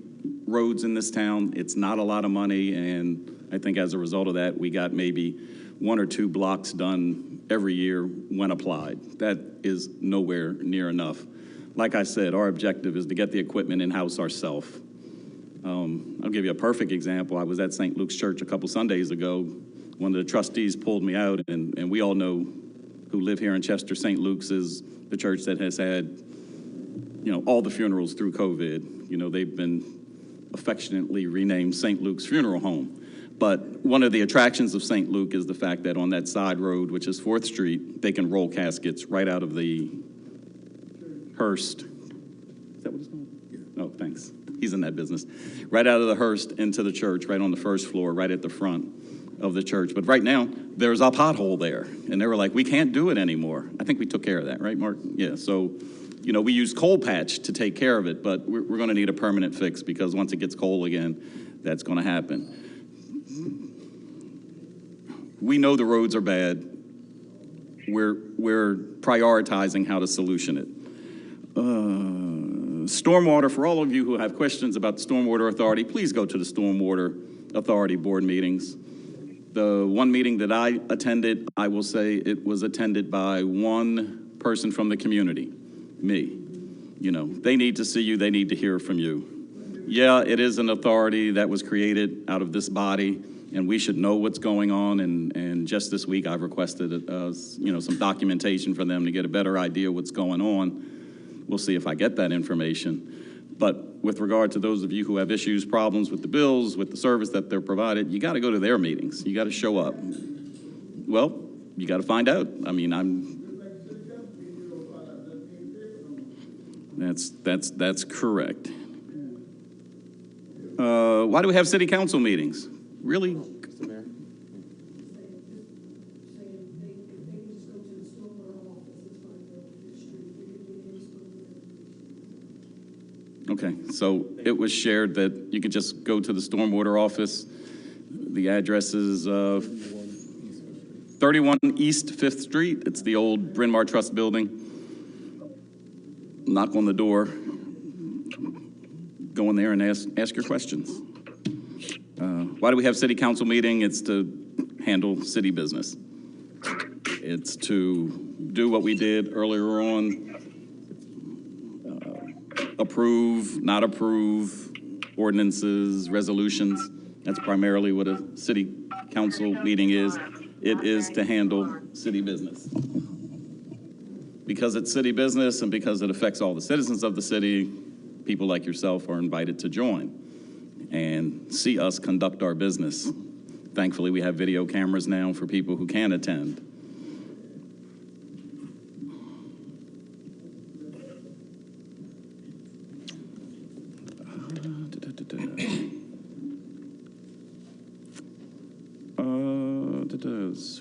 roads in this town. It's not a lot of money, and I think as a result of that, we got maybe 1 or 2 blocks done every year when applied. That is nowhere near enough. Like I said, our objective is to get the equipment in-house ourselves. I'll give you a perfect example. I was at St. Luke's Church a couple Sundays ago. One of the trustees pulled me out, and we all know who live here in Chester, St. Luke's is the church that has had, you know, all the funerals through COVID. You know, they've been affectionately renamed St. Luke's Funeral Home. But one of the attractions of St. Luke is the fact that on that side road, which is 4th Street, they can roll caskets right out of the Hearst. Is that what it's called? Yeah. Oh, thanks. He's in that business. Right out of the Hearst into the church, right on the first floor, right at the front of the church. But right now, there's a pothole there. And they were like, we can't do it anymore. I think we took care of that, right, Mark? Yeah, so, you know, we use coal patch to take care of it, but we're going to need a permanent fix because once it gets cold again, that's going to happen. We know the roads are bad. We're prioritizing how to solution it. Stormwater, for all of you who have questions about the Stormwater Authority, please go to the Stormwater Authority board meetings. The one meeting that I attended, I will say it was attended by one person from the community, me. You know, they need to see you, they need to hear from you. Yeah, it is an authority that was created out of this body, and we should know what's going on, and just this week I've requested you know, some documentation for them to get a better idea what's going on. We'll see if I get that information. But with regard to those of you who have issues, problems with the bills, with the service that they're provided, you got to go to their meetings. You got to show up. Well, you got to find out. I mean, that's correct. Why do we have city council meetings? Really? Mr. Mayor? Okay, so it was shared that you could just go to the stormwater office. The address is 31 East 5th Street. It's the old Bryn Mawr Trust building. Knock on the door. Go in there and ask your questions. Why do we have city council meeting? It's to handle city business. It's to do what we did earlier on. Approve, not approve, ordinances, resolutions. That's primarily what a city council meeting is. It is to handle city business. Because it's city business and because it affects all the citizens of the city, people like yourself are invited to join and see us conduct our business. Thankfully, we have video cameras now for people who can attend.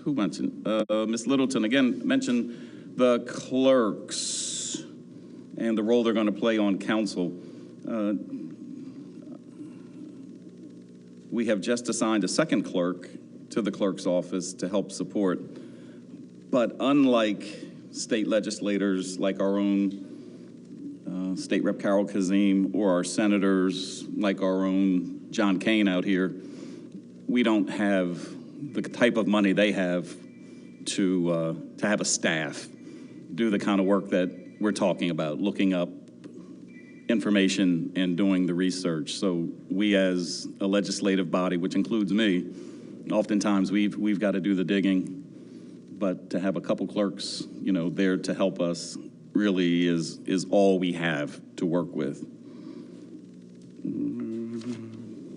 Who mentioned? Ms. Littleton, again, mentioned the clerks and the role they're going to play on council. We have just assigned a second clerk to the clerk's office to help support. But unlike state legislators like our own State Rep Carol Kazim or our senators like our own John Kane out here, we don't have the type of money they have to have a staff do the kind of work that we're talking about, looking up information and doing the research. So we as a legislative body, which includes me, oftentimes we've got to do the digging, but to have a couple clerks, there to help us really is all we have to work with.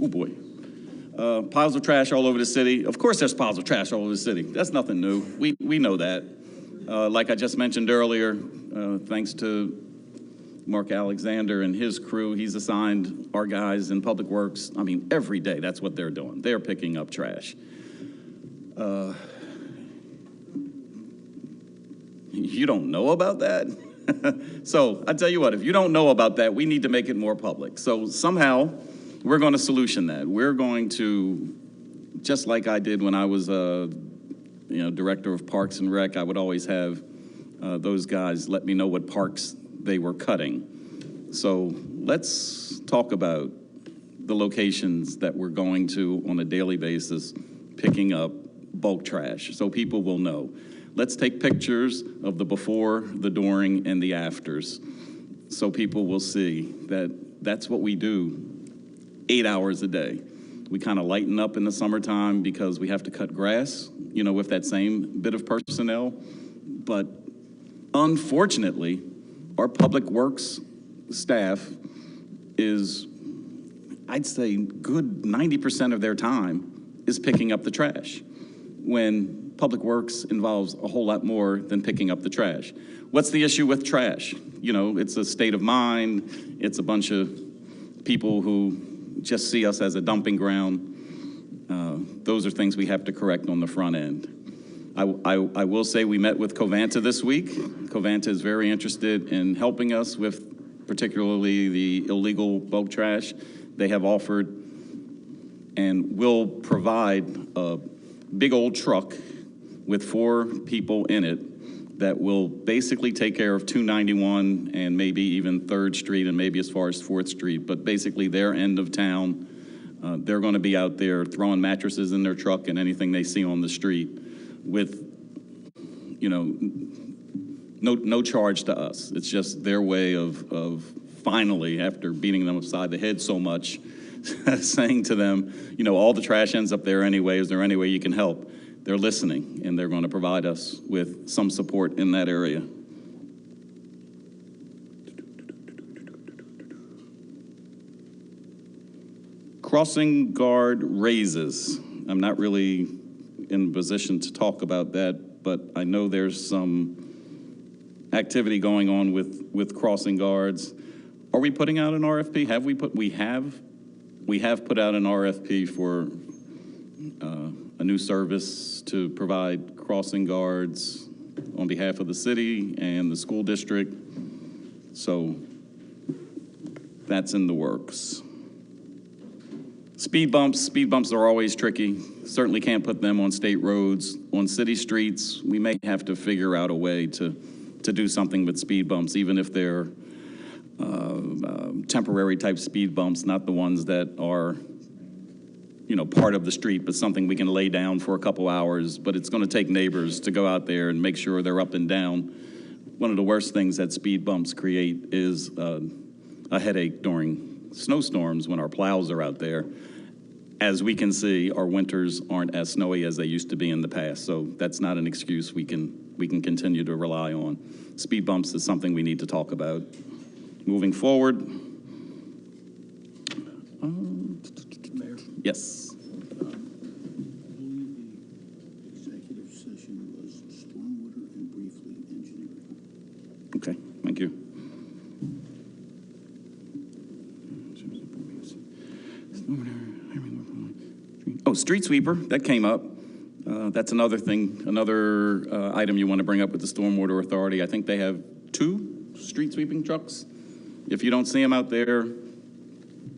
Oh boy. Piles of trash all over the city. Of course there's piles of trash all over the city. That's nothing new. We know that. Like I just mentioned earlier, thanks to Mark Alexander and his crew, he's assigned our guys in Public Works. I mean, every day, that's what they're doing. They're picking up trash. You don't know about that? So I tell you what, if you don't know about that, we need to make it more public. So somehow we're going to solution that. We're going to, just like I did when I was director of Parks and Rec, I would always have those guys let me know what parks they were cutting. So let's talk about the locations that we're going to on a daily basis, picking up bulk trash, so people will know. Let's take pictures of the before, the during, and the afters, so people will see that that's what we do 8 hours a day. We kind of lighten up in the summertime because we have to cut grass, with that same bit of personnel. But unfortunately, our Public Works staff is, I'd say, good 90% of their time is picking up the trash, when Public Works involves a whole lot more than picking up the trash. What's the issue with trash? It's a state of mind. It's a bunch of people who just see us as a dumping ground. Those are things we have to correct on the front end. I will say we met with Covanta this week. Covanta is very interested in helping us with particularly the illegal bulk trash. They have offered and will provide a big old truck with 4 people in it that will basically take care of 291 and maybe even 3rd Street and maybe as far as 4th Street, but basically their end of town. They're going to be out there throwing mattresses in their truck and anything they see on the street with, no charge to us. It's just their way of finally, after beating them upside the head so much, saying to them, all the trash ends up there anyway. Is there any way you can help? They're listening, and they're going to provide us with some support in that area. Crossing guard raises. I'm not really in a position to talk about that, but I know there's some activity going on with crossing guards. Are we putting out an RFP? We have put out an RFP for a new service to provide crossing guards on behalf of the city and the school district. So that's in the works. Speed bumps are always tricky. Certainly can't put them on state roads. On city streets, we may have to figure out a way to do something with speed bumps, even if they're temporary type speed bumps, not the ones that are part of the street, but something we can lay down for a couple hours. But it's going to take neighbors to go out there and make sure they're up and down. One of the worst things that speed bumps create is a headache during snowstorms when our plows are out there. As we can see, our winters aren't as snowy as they used to be in the past, so that's not an excuse we can continue to rely on. Speed bumps is something we need to talk about. Moving forward. Mayor? Yes. I believe the executive session was stormwater and briefly engineering. Okay, thank you. Oh, street sweeper, that came up. That's another thing, another item you want to bring up with the Stormwater Authority. I think they have 2 street sweeping trucks. If you don't see them out there,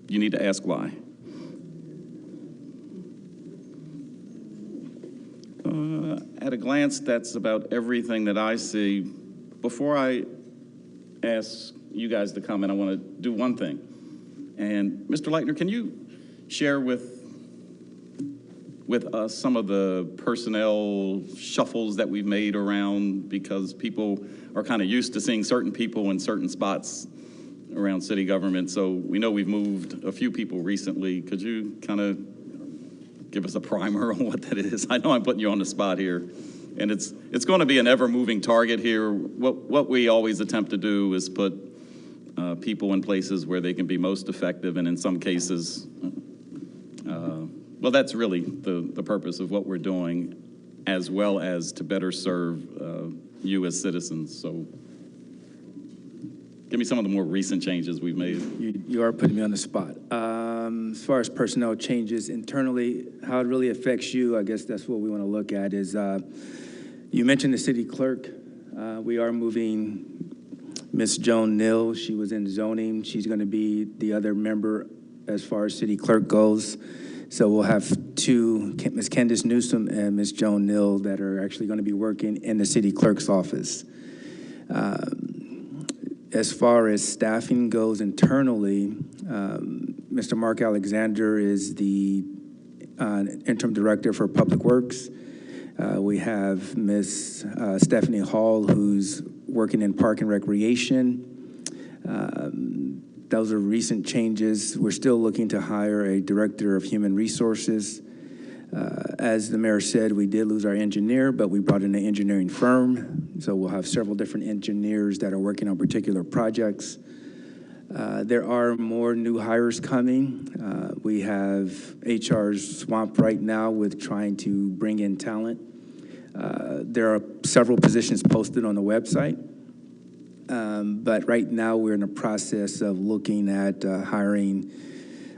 you need to ask why. At a glance, that's about everything that I see. Before I ask you guys to comment, I want to do one thing. And Mr. Leitner, can you share with with us, some of the personnel shuffles that we've made around because people are kind of used to seeing certain people in certain spots around city government. So we know we've moved a few people recently. Could you kind of give us a primer on what that is? I know I'm putting you on the spot here. And it's going to be an ever-moving target here. What we always attempt to do is put people in places where they can be most effective, and in some cases, well, that's really the purpose of what we're doing, as well as to better serve you as citizens. So give me some of the more recent changes we've made. You are putting me on the spot. As far as personnel changes internally, how it really affects you, I guess that's what we want to look at is, you mentioned the city clerk. We are moving Ms. Joan Neal. She was in zoning. She's going to be the other member as far as city clerk goes. So we'll have two, Ms. Candace Newsom and Ms. Joan Neal, that are actually going to be working in the city clerk's office. As far as staffing goes internally, Mr. Mark Alexander is the interim director for Public Works. We have Ms. Stephanie Hall, who's working in Park and Recreation. Those are recent changes. We're still looking to hire a director of human resources. As the mayor said, we did lose our engineer, but we brought in an engineering firm. So we'll have several different engineers that are working on particular projects. There are more new hires coming. We have HR's swamped right now with trying to bring in talent. There are several positions posted on the website. But right now we're in the process of looking at hiring,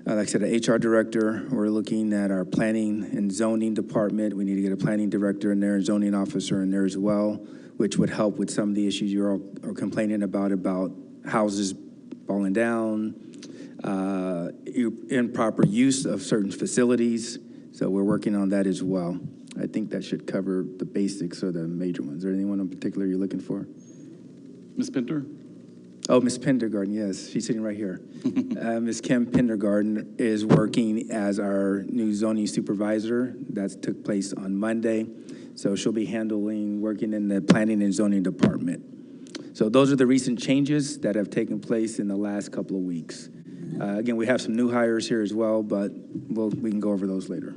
like I said, an HR director. We're looking at our planning and zoning department. We need to get a planning director in there and zoning officer in there as well, which would help with some of the issues you're all are complaining about houses falling down, improper use of certain facilities. So we're working on that as well. I think that should cover the basics or the major ones. Is there anyone in particular you're looking for? Ms. Pinter? Oh, Ms. Pendergarden, yes, she's sitting right here. Ms. Kim Pendergarden is working as our new zoning supervisor. That took place on Monday. So she'll be working in the planning and zoning department. So those are the recent changes that have taken place in the last couple of weeks. Again, we have some new hires here as well, but we can go over those later.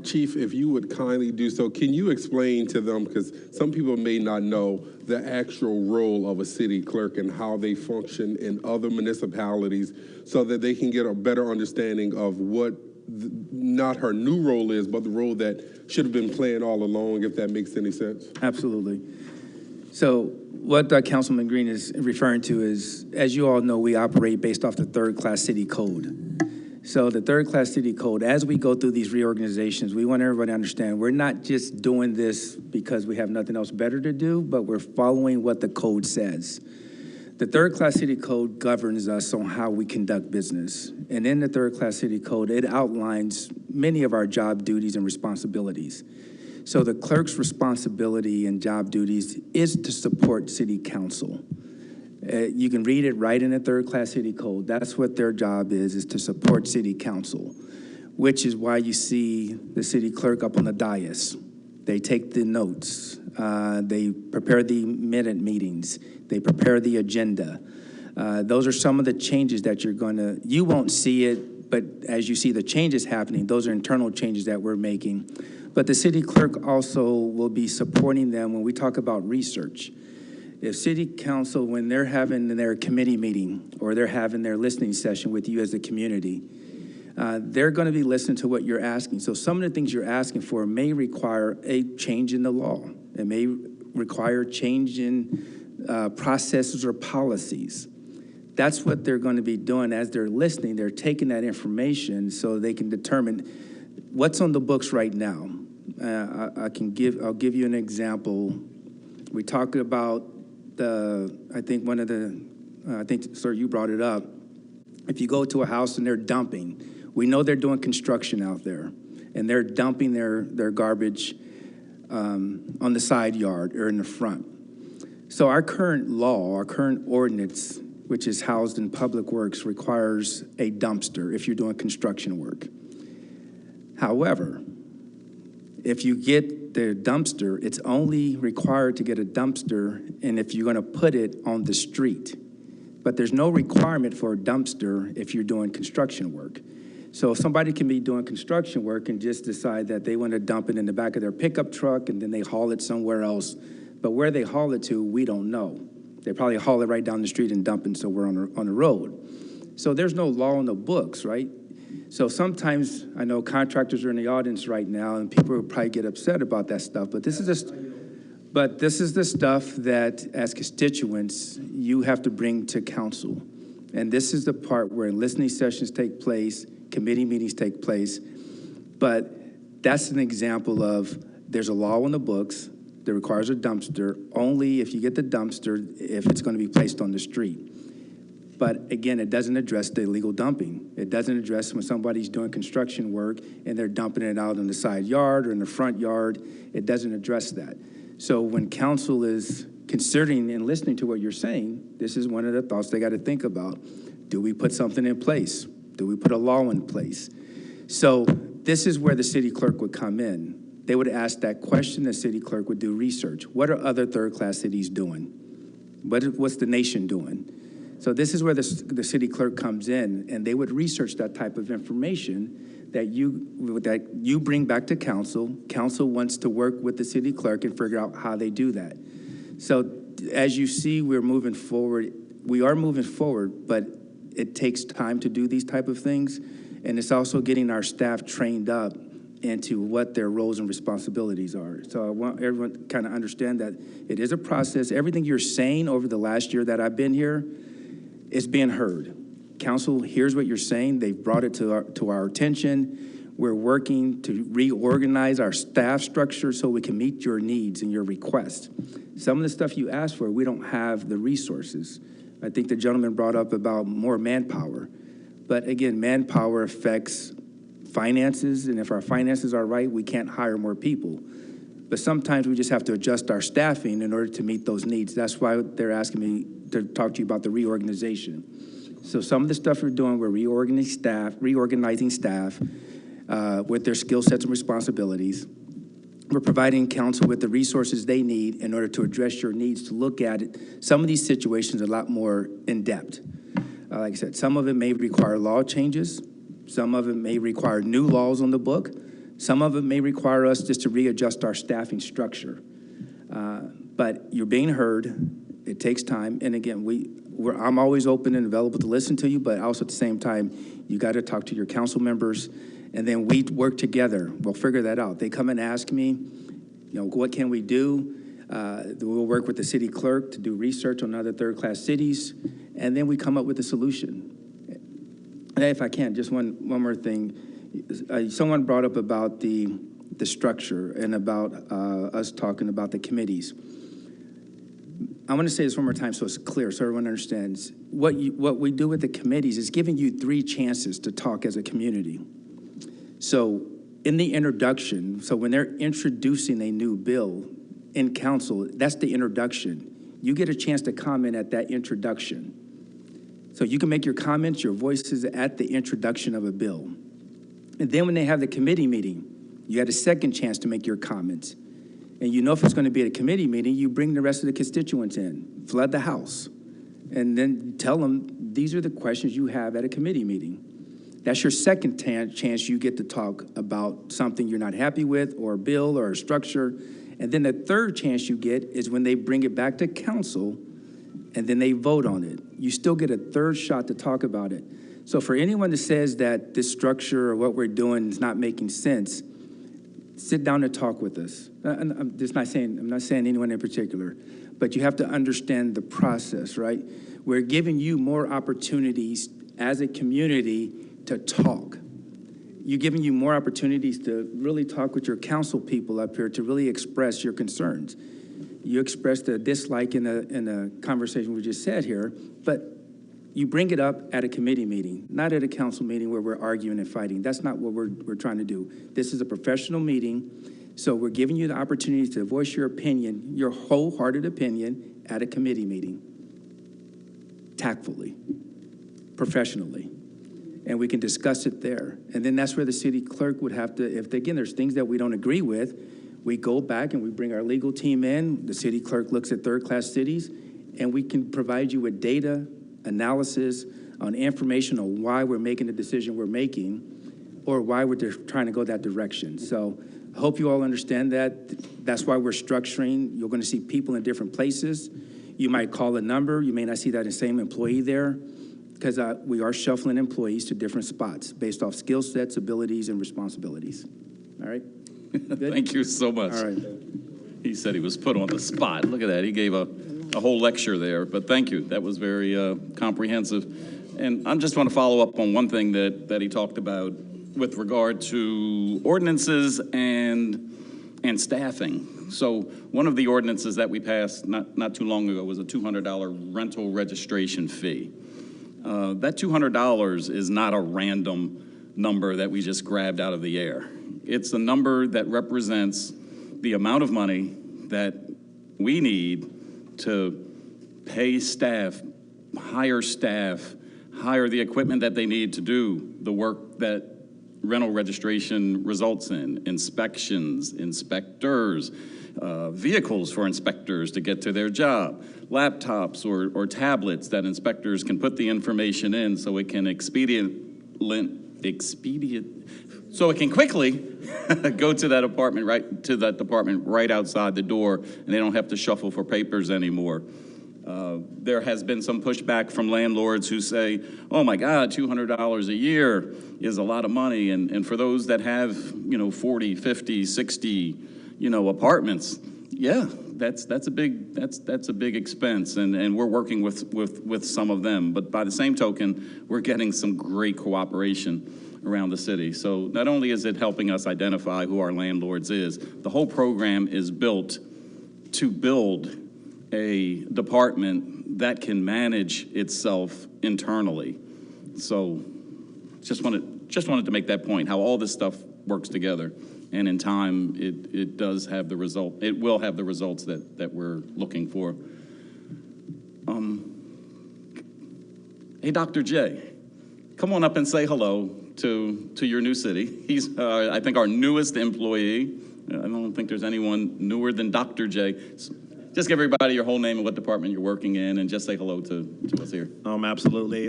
Chief, if you would kindly do so, can you explain to them, because some people may not know the actual role of a city clerk and how they function in other municipalities so that they can get a better understanding of what not her new role is, but the role that should have been playing all along, if that makes any sense? Absolutely. So what Councilman Green is referring to is, as you all know, we operate based off the third-class city code. So the third-class city code, as we go through these reorganizations, we want everybody to understand we're not just doing this because we have nothing else better to do, but we're following what the code says. The third-class city code governs us on how we conduct business. And in the third-class city code, it outlines many of our job duties and responsibilities. So the clerk's responsibility and job duties is to support city council. You can read it right in the third-class city code. That's what their job is to support city council, which is why you see the city clerk up on the dais. They take the notes. They prepare the minute meetings. They prepare the agenda. Those are some of the changes that you won't see it, but as you see the changes happening, those are internal changes that we're making. But the city clerk also will be supporting them when we talk about research. If city council, when they're having their committee meeting or they're having their listening session with you as a community, they're going to be listening to what you're asking. So some of the things you're asking for may require a change in the law. It may require change in processes or policies. That's what they're going to be doing as they're listening. They're taking that information so they can determine what's on the books right now. I'll give you an example. We talked about I think sir, you brought it up. If you go to a house and they're dumping, we know they're doing construction out there, and they're dumping their garbage on the side yard or in the front. So our current law, our current ordinance, which is housed in Public Works, requires a dumpster if you're doing construction work. However, if you get the dumpster, it's only required to get a dumpster and if you're going to put it on the street. But there's no requirement for a dumpster if you're doing construction work. So somebody can be doing construction work and just decide that they want to dump it in the back of their pickup truck and then they haul it somewhere else. But where they haul it to, we don't know. They probably haul it right down the street and dump it somewhere on the road. So there's no law in the books, right? So sometimes, I know contractors are in the audience right now and people will probably get upset about that stuff, but this is the stuff that as constituents, you have to bring to council. And this is the part where listening sessions take place, committee meetings take place, but that's an example of there's a law in the books that requires a dumpster only if you get the dumpster if it's going to be placed on the street. But again, it doesn't address the illegal dumping. It doesn't address when somebody's doing construction work and they're dumping it out in the side yard or in the front yard. It doesn't address that. So when council is considering and listening to what you're saying, this is one of the thoughts they got to think about. Do we put something in place? Do we put a law in place? So this is where the city clerk would come in. They would ask that question, the city clerk would do research. What are other third-class cities doing? What's the nation doing? So this is where the city clerk comes in, and they would research that type of information that you bring back to council. Council wants to work with the city clerk and figure out how they do that. So as you see, we're moving forward. We are moving forward, but it takes time to do these type of things, and it's also getting our staff trained up into what their roles and responsibilities are. So I want everyone to kind of understand that it is a process. Everything you're saying over the last year that I've been here is being heard. Council hears what you're saying. They've brought it to our attention. We're working to reorganize our staff structure so we can meet your needs and your requests. Some of the stuff you asked for, we don't have the resources. I think the gentleman brought up about more manpower. But again, manpower affects finances, and if our finances are right, we can't hire more people. But sometimes we just have to adjust our staffing in order to meet those needs. That's why they're asking me to talk to you about the reorganization. So some of the stuff we're doing, we're reorganizing staff with their skill sets and responsibilities. We're providing council with the resources they need in order to address your needs, to look at it. Some of these situations are a lot more in depth. Like I said, some of it may require law changes. Some of it may require new laws on the book. Some of it may require us just to readjust our staffing structure. But you're being heard. It takes time. And again, I'm always open and available to listen to you, but also at the same time, you got to talk to your council members. And then we work together. We'll figure that out. They come and ask me, what can we do? We'll work with the city clerk to do research on other third-class cities. And then we come up with a solution. And if I can, just one more thing. Someone brought up about the structure and about us talking about the committees. I want to say this one more time so it's clear, so everyone understands. What we do with the committees is giving you 3 chances to talk as a community. So in the introduction, so when they're introducing a new bill in council, that's the introduction. You get a chance to comment at that introduction. So you can make your comments, your voices at the introduction of a bill. And then when they have the committee meeting, you had a second chance to make your comments. And if it's going to be at a committee meeting, you bring the rest of the constituents in, flood the House, and then tell them these are the questions you have at a committee meeting. That's your second chance you get to talk about something you're not happy with, or a bill or a structure. And then the third chance you get is when they bring it back to council and then they vote on it. You still get a third shot to talk about it. So for anyone that says that this structure or what we're doing is not making sense, sit down and talk with us. I'm not saying anyone in particular, but you have to understand the process, right? We're giving you more opportunities as a community to talk. You're giving you more opportunities to really talk with your council people up here, to really express your concerns. You expressed a dislike in the conversation we just said here, but you bring it up at a committee meeting, not at a council meeting where we're arguing and fighting. That's not what we're trying to do. This is a professional meeting, so we're giving you the opportunity to voice your opinion, your wholehearted opinion, at a committee meeting, tactfully, professionally. and we can discuss it there. And then that's where the city clerk would have to, if, again, there's things that we don't agree with, we go back and we bring our legal team in, the city clerk looks at third-class cities, and we can provide you with data, analysis, on information on why we're making the decision we're making, or why we're trying to go that direction. So I hope you all understand that. That's why we're structuring. You're going to see people in different places. You might call a number. You may not see that same employee there, because we are shuffling employees to different spots based off skill sets, abilities, and responsibilities. All right? Thank you so much. All right. He said he was put on the spot. Look at that. He gave a whole lecture there, but thank you. That was very comprehensive. And I just want to follow up on one thing that he talked about with regard to ordinances and staffing. So one of the ordinances that we passed not too long ago was a $200 rental registration fee. That $200 is not a random number that we just grabbed out of the air. It's a number that represents the amount of money that we need to pay staff, hire the equipment that they need to do the work that rental registration results in, inspections, inspectors, vehicles for inspectors to get to their job, laptops or tablets that inspectors can put the information in so it can so it can quickly go to that department right outside the door, and they don't have to shuffle for papers anymore. There has been some pushback from landlords who say, oh my God, $200 a year is a lot of money. And for those that have, 40, 50, 60, apartments, yeah, that's a big expense. And we're working with some of them. But by the same token, we're getting some great cooperation around the city. So not only is it helping us identify who our landlords is, the whole program is built to build a department that can manage itself internally. So just wanted to make that point, how all this stuff works together. And in time, it does have the result. It will have the results that we're looking for. Hey, Dr. J, come on up and say hello to your new city. He's, I think, our newest employee. I don't think there's anyone newer than Dr. J. Just give everybody your whole name and what department you're working in, and just say hello to us here. Absolutely.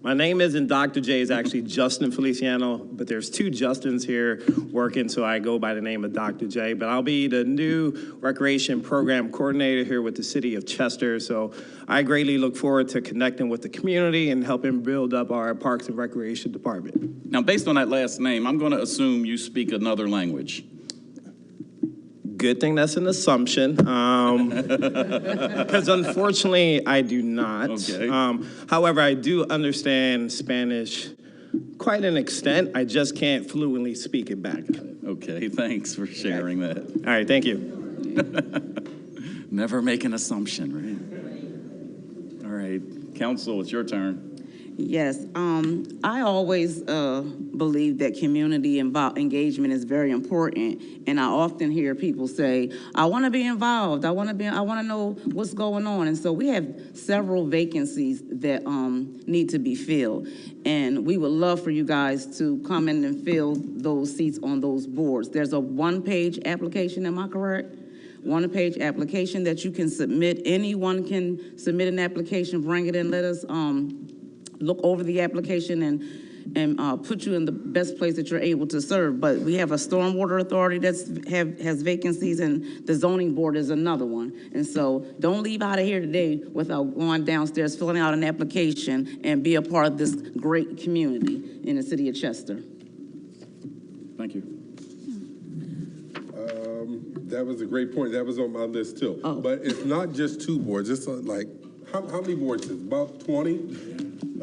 My name isn't Dr. J, it's actually Justin Feliciano, but there's two Justins here working, so I go by the name of Dr. J. But I'll be the new Recreation Program Coordinator here with the City of Chester, so I greatly look forward to connecting with the community and helping build up our Parks and Recreation Department. Now, based on that last name, I'm going to assume you speak another language. Good thing that's an assumption, because unfortunately I do not. Okay. However, I do understand Spanish quite an extent. I just can't fluently speak it back. Okay, thanks for sharing that. All right, thank you. Never make an assumption, right? All right, council, it's your turn. Yes, I always believe that community engagement is very important, and I often hear people say, "I want to be involved. I want to know what's going on." And so we have several vacancies that need to be filled, and we would love for you guys to come in and fill those seats on those boards. There's a one-page application. Am I correct? One-page application that you can submit. Anyone can submit an application, bring it in, let us look over the application and put you in the best place that you're able to serve. But we have a stormwater authority has vacancies, and the zoning board is another one. And so don't leave out of here today without going downstairs, filling out an application, and be a part of this great community in the city of Chester. Thank you. That was a great point. That was on my list too. Oh. But it's not just two boards. It's like, how many boards is it? About 20?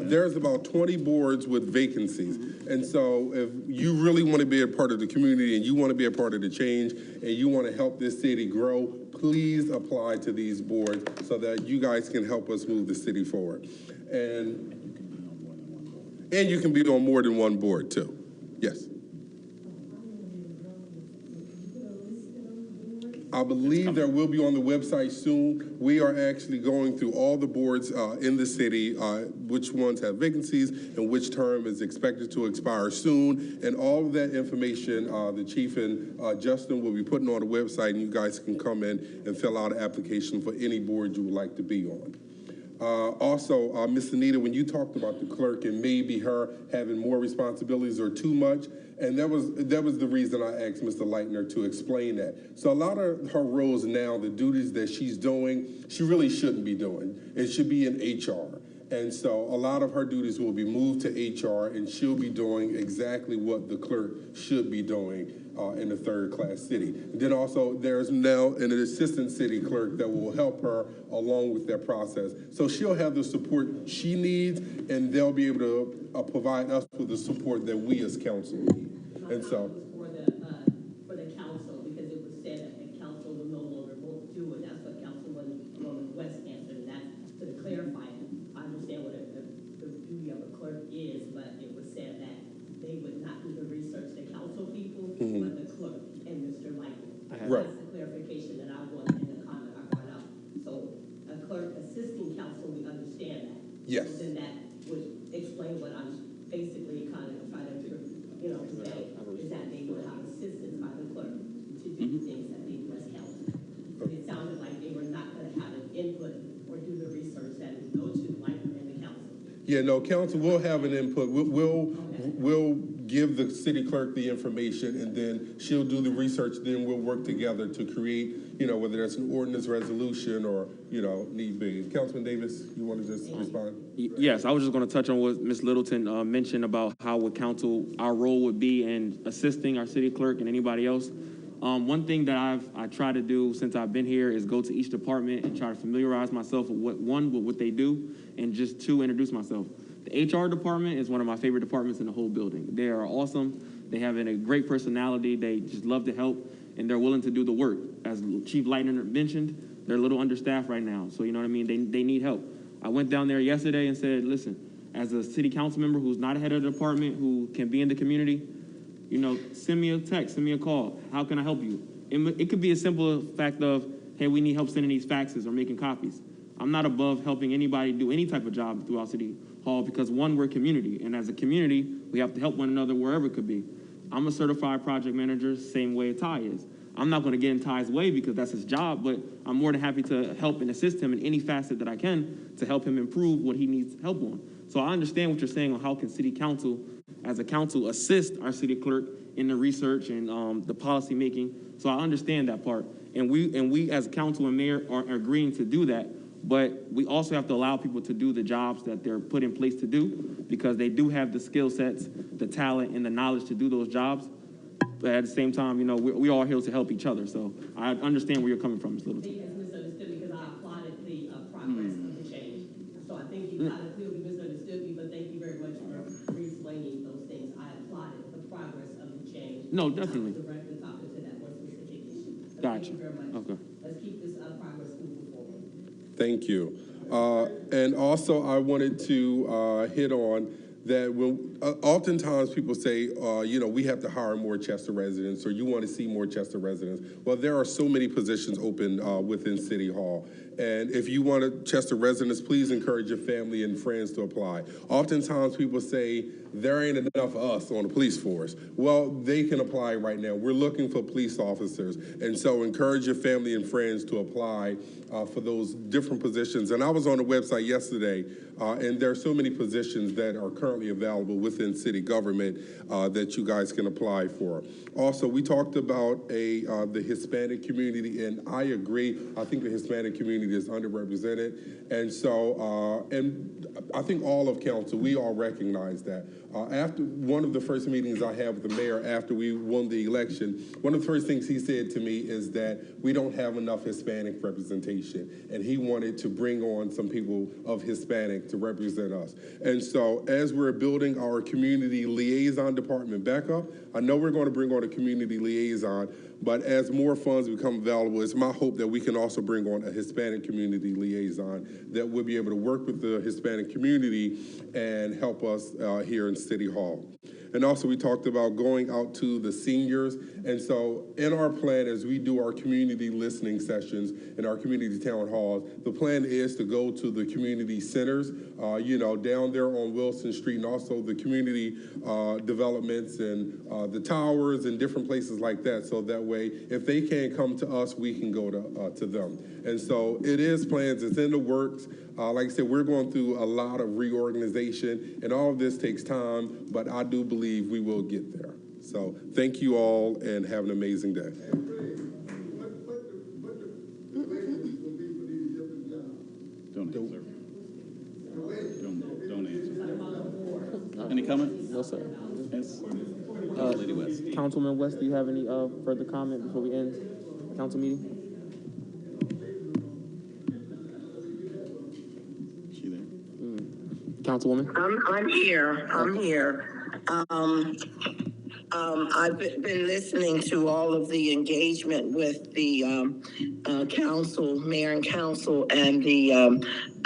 There's about 20 boards with vacancies. And so if you really want to be a part of the community and you want to be a part of the change and you want to help this city grow, please apply to these boards so that you guys can help us move the city forward. And you can be on more than one board too. Yes. I believe that will be on the website soon. We are actually going through all the boards in the city, which ones have vacancies and which term is expected to expire soon. And all of that information, the chief and Justin will be putting on the website, and you guys can come in and fill out an application for any board you would like to be on. Also, Ms. Anita, when you talked about the clerk and maybe her having more responsibilities or too much, and that was the reason I asked Mr. Leitner to explain that. So a lot of her roles now, the duties that she's doing, she really shouldn't be doing. It should be in HR. And so a lot of her duties will be moved to HR, and she'll be doing exactly what the clerk should be doing in a third-class city. And then also, there's now an assistant city clerk that will help her along with that process. So she'll have the support she needs, and they'll be able to provide us with the support that we as council need. And so, For the council, because it was said that the council will no longer do it. That's what Councilwoman West answered, and that's to clarify it. I understand what the duty of a clerk is, but it was said that they would not do the research, the council people, but the clerk and Mr. Leitner. Right. That's the clarification that I wanted in the comment I brought up. So a clerk assisting council, we understand that. yes. So then that would explain what I'm basically kind of trying to, say, is that they will have assistance by the clerk to do things that they do as council. But it sounded like they were not going to have an input or do the research that would go to Leitner and the council. Yeah, no, council will have an input. We'll give the city clerk the information, and then she'll do the research. Then we'll work together to create, whether that's an ordinance resolution or, need be. Councilman Davis, you want to just respond? Yes, I was just going to touch on what Ms. Littleton mentioned about how would council, our role would be in assisting our city clerk and anybody else. One thing that I try to do since I've been here is go to each department and try to familiarize myself with what they do, and just to introduce myself. The HR department is one of my favorite departments in the whole building. They are awesome. They have a great personality. They just love to help, and they're willing to do the work. As Chief Leitner mentioned, they're a little understaffed right now, so you know what I mean? They need help. I went down there yesterday and said, listen, as a city council member who's not a head of the department, who can be in the community, send me a text, send me a call. How can I help you? It could be a simple fact of, hey, we need help sending these faxes or making copies. I'm not above helping anybody do any type of job throughout City Hall because, one, we're community, and as a community, we have to help one another wherever it could be. I'm a certified project manager, same way Ty is. I'm not going to get in Ty's way because that's his job, but I'm more than happy to help and assist him in any facet that I can to help him improve what he needs help on. So I understand what you're saying on how can City Council, as a council, assist our city clerk in the research and the policy making. So I understand that part. And we as council and mayor are agreeing to do that. But we also have to allow people to do the jobs that they're put in place to do, because they do have the skill sets, the talent, and the knowledge to do those jobs. But at the same time, we all here to help each other. So I understand where you're coming from, Ms. Littleton. He has misunderstood because I applauded the progress of the change. So I think you kind of clearly misunderstood me, but thank you very much for re-explaining those things. I applauded the progress of the change. No, definitely. Directly talking to that more specific issue. So Gotcha. Thank you very much. Okay. Let's keep this progress moving forward. Thank you. And also, I wanted to hit on that when oftentimes people say, we have to hire more Chester residents, or you want to see more Chester residents. Well, there are so many positions open within City Hall. And if you want Chester residents, please encourage your family and friends to apply. Oftentimes people say, there ain't enough of us on the police force. Well, they can apply right now. We're looking for police officers. And so encourage your family and friends to apply for those different positions. And I was on the website yesterday, and there are so many positions that are currently available within city government that you guys can apply for. Also, we talked about the Hispanic community, and I agree. I think the Hispanic community is underrepresented. And so, and I think all of council, we all recognize that. After one of the first meetings I had with the mayor after we won the election, one of the first things he said to me is that we don't have enough Hispanic representation, and he wanted to bring on some people of Hispanic to represent us. And so as we're building our community liaison department back up, I know we're going to bring on a community liaison, but as more funds become available, it's my hope that we can also bring on a Hispanic community liaison that will be able to work with the Hispanic community and help us here in City Hall. And also we talked about going out to the seniors. And so in our plan, as we do our community listening sessions in our community town halls, the plan is to go to the community centers, down there on Wilson Street, and also the community developments and the towers and different places like that. So that way, if they can't come to us, we can go to them. And so it is plans, it's in the works. Like I said, we're going through a lot of reorganization, and all of this takes time, but I do believe we will get there. So thank you all, and have an amazing day. Don't answer. Any comment? No, sir. Yes. Lady West. Councilman West, do you have any further comment before we end the council meeting? She there? Councilwoman? I'm here. I'm here. I've been listening to all of the engagement with the council, mayor and council, and the